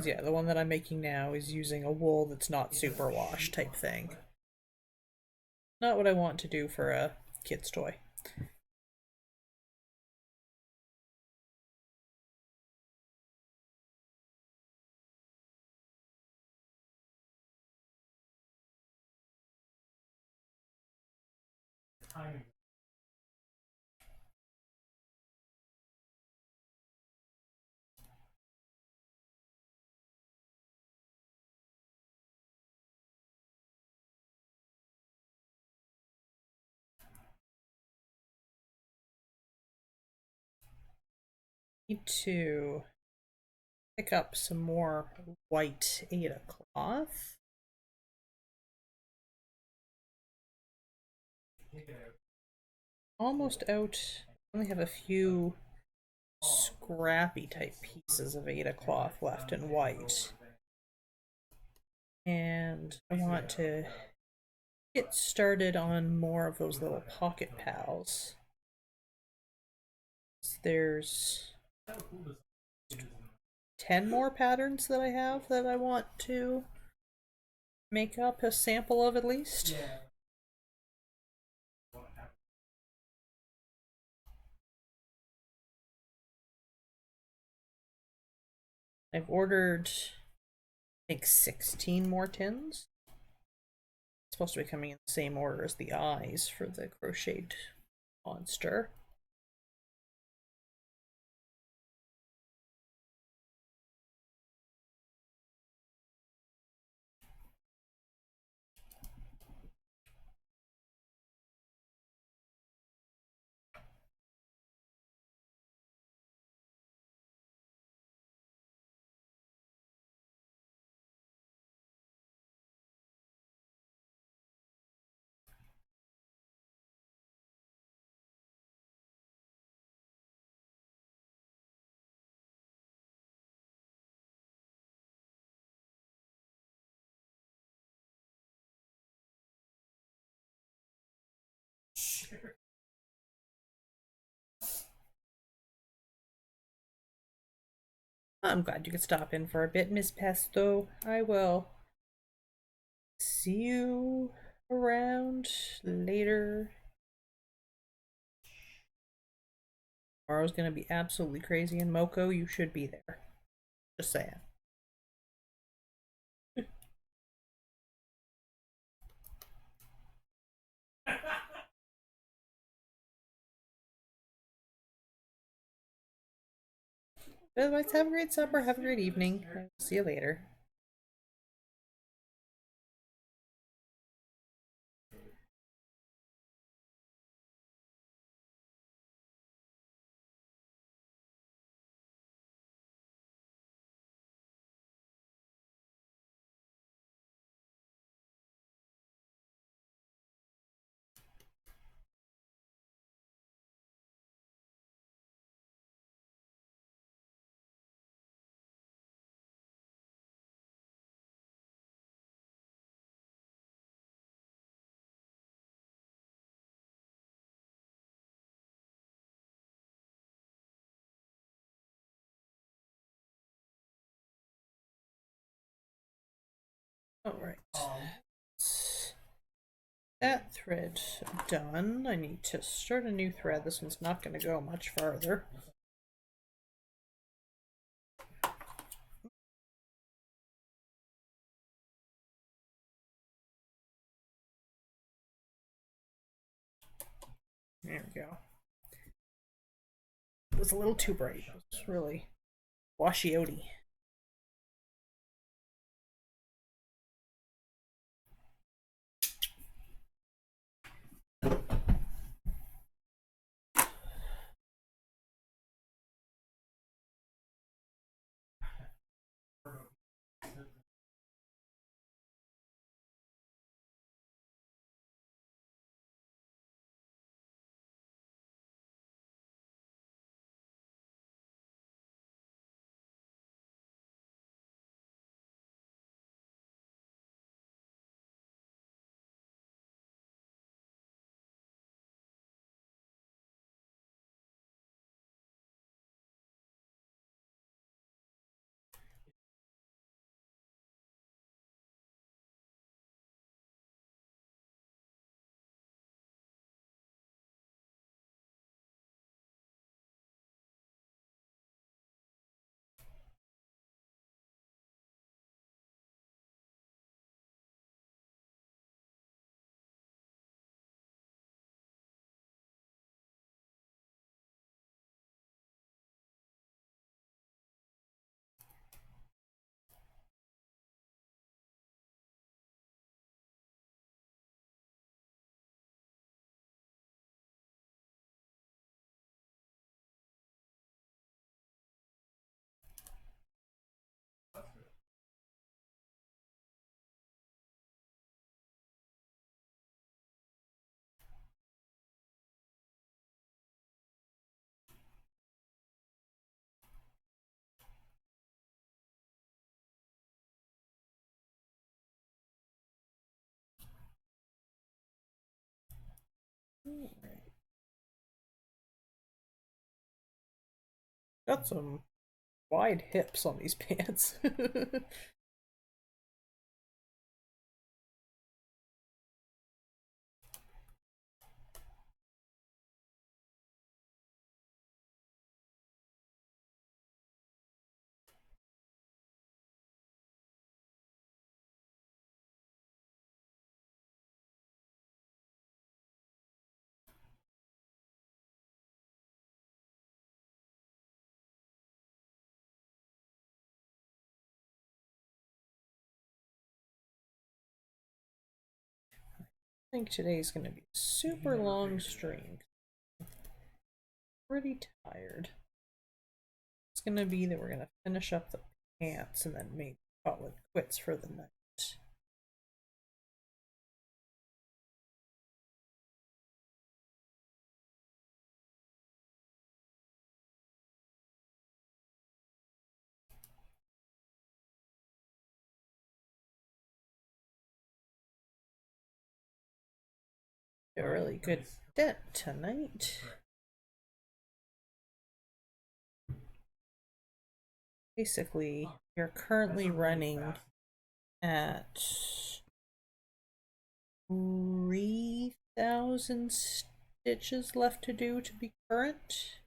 Speaker 1: Yeah, the one that I'm making now is using a wool that's not superwash type thing. Not what I want to do for a kid's toy.
Speaker 2: Timing.
Speaker 1: Need to pick up some more white Ada cloth.
Speaker 2: Take it out.
Speaker 1: Almost out. I only have a few scrappy type pieces of Ada cloth left in white. And I want to get started on more of those little pocket pals. There's 10 more patterns that I have that I want to make up a sample of at least.
Speaker 2: Yeah.
Speaker 1: I've ordered, I think, 16 more tins. It's supposed to be coming in the same order as the eyes for the crocheted monster.
Speaker 2: Sure.
Speaker 1: I'm glad you could stop in for a bit, Miss Pesto. I will see you around later. Tomorrow's gonna be absolutely crazy in Moko. You should be there. Just saying. Otherwise, have a great supper. Have a great evening. I'll see you later. All right. that thread done. I need to start a new thread. This one's not going to go much farther. There we go. It was a little too bright. It's really washy-outy. Got some wide hips on these pants. I think today's going to be a super long stream. Pretty tired. It's going to be that we're going to finish up the pants and then maybe call it quits for the night. A really good dent tonight. Basically, you're currently running at 3,000 stitches left to do to be current.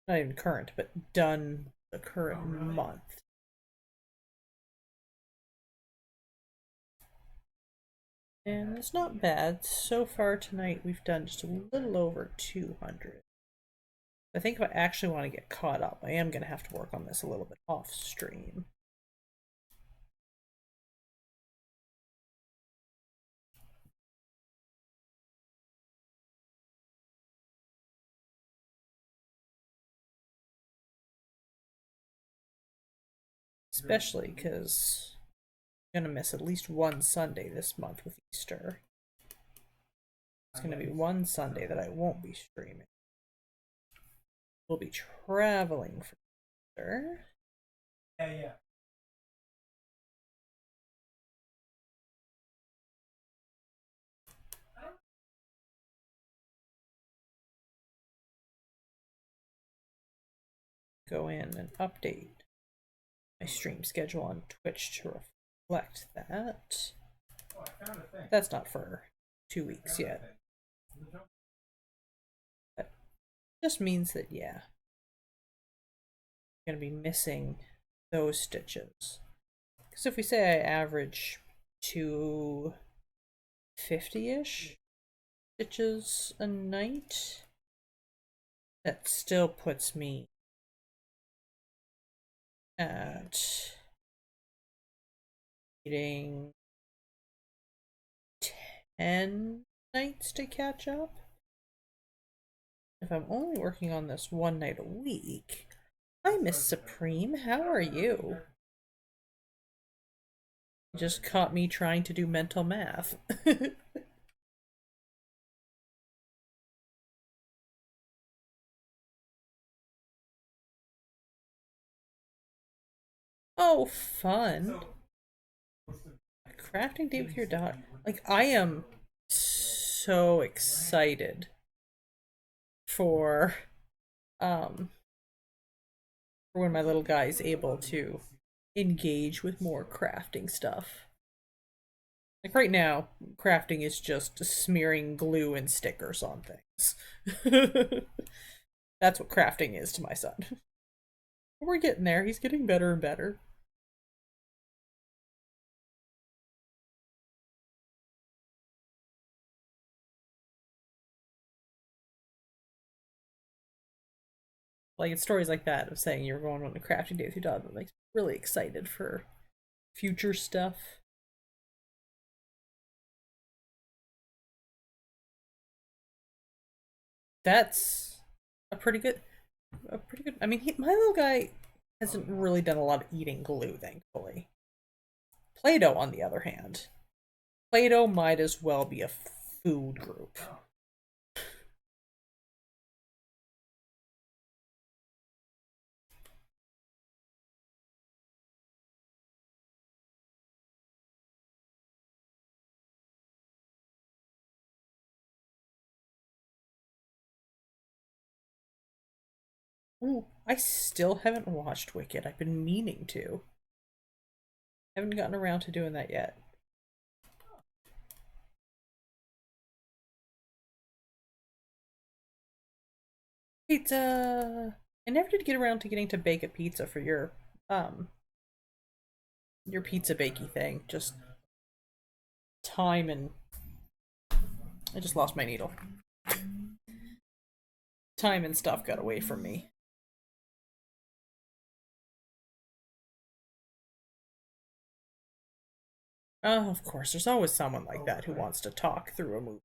Speaker 1: Not even current, but done the current month. And it's not bad. So far tonight we've done just a little over 200. I think if I actually want to get caught up, I am going to have to work on this a little bit off stream. Especially because I'm going to miss at least one Sunday this month with Easter. It's going to be one Sunday that I won't be streaming. We'll be traveling for Easter.
Speaker 2: Yeah.
Speaker 1: go in and update my stream schedule on Twitch to reflect that. That's not for 2 weeks yet. That just means that, yeah, I'm going to be missing those stitches. Because if we say I average 250-ish stitches a night, that still puts me at needing 10 nights to catch up. If I'm only working on this one night a week. Hi, Miss Supreme, how are you? You just caught me trying to do mental math. Oh, fun. A crafting day with your daughter. Like, I am so excited for when my little guy is able to engage with more crafting stuff. Like right now, crafting is just smearing glue and stickers on things. That's what crafting is to my son. We're getting there. He's getting better and better. Like it's stories like that of saying you're going on a crafting day with your dog that makes me really excited for future stuff. That's a pretty good. I mean, my little guy hasn't really done a lot of eating glue, thankfully. Play-Doh, on the other hand, Play-Doh might as well be a food group. Ooh, I still haven't watched Wicked. I've been meaning to. Haven't gotten around to doing that yet. Pizza! I never did get around to getting to bake a pizza for your pizza bakey thing. Just time and I just lost my needle. Time and stuff got away from me. Oh, of course, there's always someone like that who wants to talk through a movie.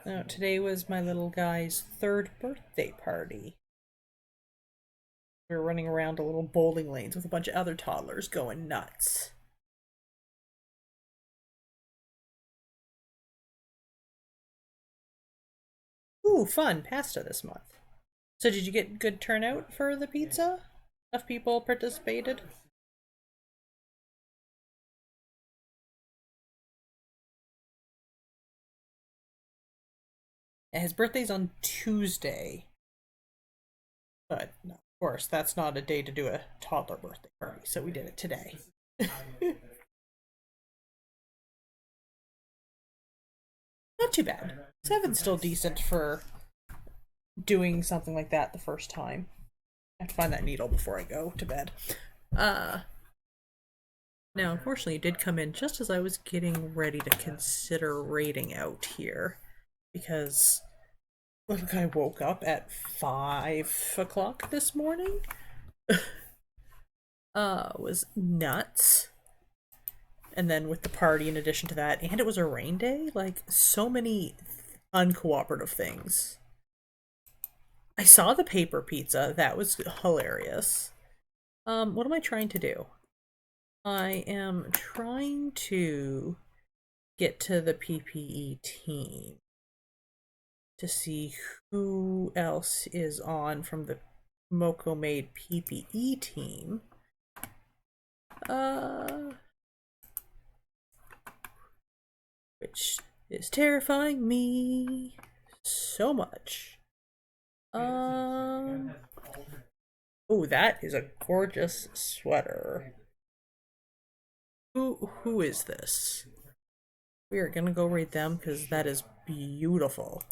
Speaker 1: No, today was my little guy's 3rd birthday party. We were running around a little bowling lanes with a bunch of other toddlers going nuts. Ooh, fun pasta this month. So did you get good turnout for the pizza? Enough people participated? And his birthday's on Tuesday. But no, of course, that's not a day to do a toddler birthday party, so we did it today. Not too bad. 7's still decent for doing something like that the first time. I have to find that needle before I go to bed. Now, unfortunately, it did come in just as I was getting ready to consider raiding out here. Because little guy woke up at 5 o'clock this morning. Was nuts. And then with the party in addition to that, and it was a rain day, like so many uncooperative things. I saw the paper pizza, that was hilarious. What am I trying to do? I am trying to get to the PPE team. to see who else is on from the Moko Made PPE team. Which is terrifying me so much. Oh, that is a gorgeous sweater. Who is this? We are gonna go rate them because that is beautiful.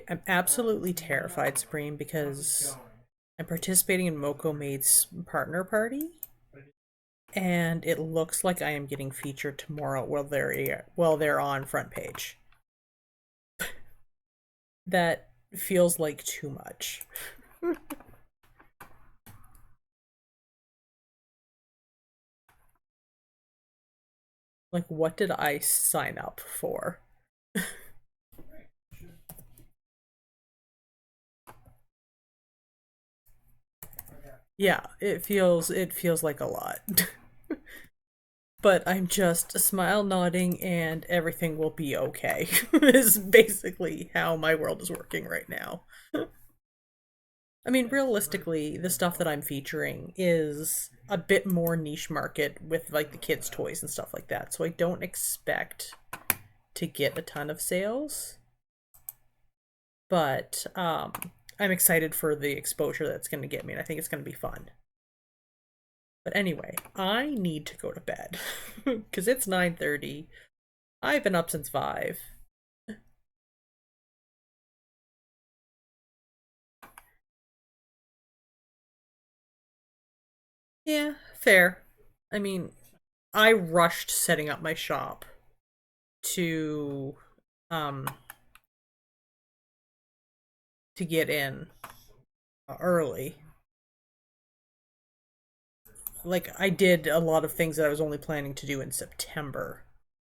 Speaker 1: I'm absolutely terrified, Supreme, because I'm participating in Moko Made's partner party, and it looks like I am getting featured tomorrow while they're on front page. That feels like too much. Like, what did I sign up for? Yeah, it feels like a lot. But I'm just smile nodding and everything will be okay. Is basically how my world is working right now. I mean, realistically, the stuff that I'm featuring is a bit more niche market with like the kids' toys and stuff like that. So I don't expect to get a ton of sales. But I'm excited for the exposure that's going to get me, and I think it's going to be fun. But anyway, I need to go to bed because it's 9:30. I've been up since 5. Yeah, fair. I mean, I rushed setting up my shop to um to get in early. Like, I did a lot of things that I was only planning to do in September.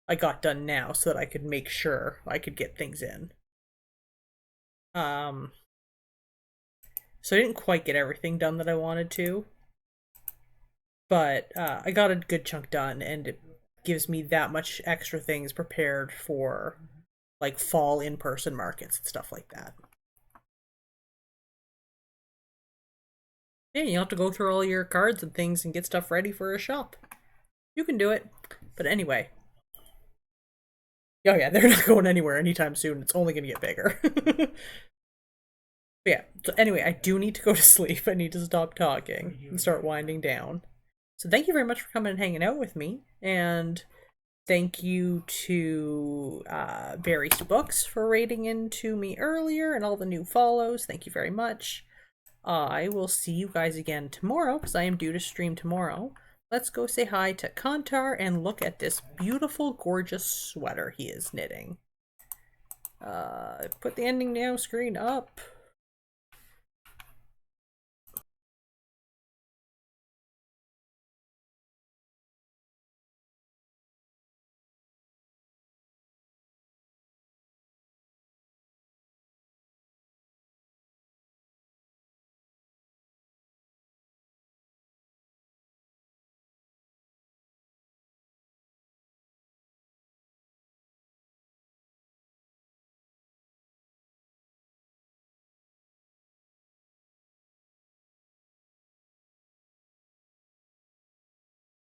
Speaker 1: I got done now so that I could make sure I could get things in. Um so I didn't quite get everything done that I wanted to, but I got a good chunk done, and it gives me that much extra things prepared for like fall in-person markets and stuff like that. Yeah, you have to go through all your cards and things and get stuff ready for a shop. You can do it. But anyway. Oh yeah, they're not going anywhere anytime soon. It's only gonna get bigger. But yeah, so anyway, I do need to go to sleep. I need to stop talking and start winding down. So thank you very much for coming and hanging out with me. And thank you to Barry's Books for rating into me earlier and all the new follows. Thank you very much. I will see you guys again tomorrow because I am due to stream tomorrow. Let's go say hi to Kantar and look at this beautiful, gorgeous sweater he is knitting. Put the ending now screen up.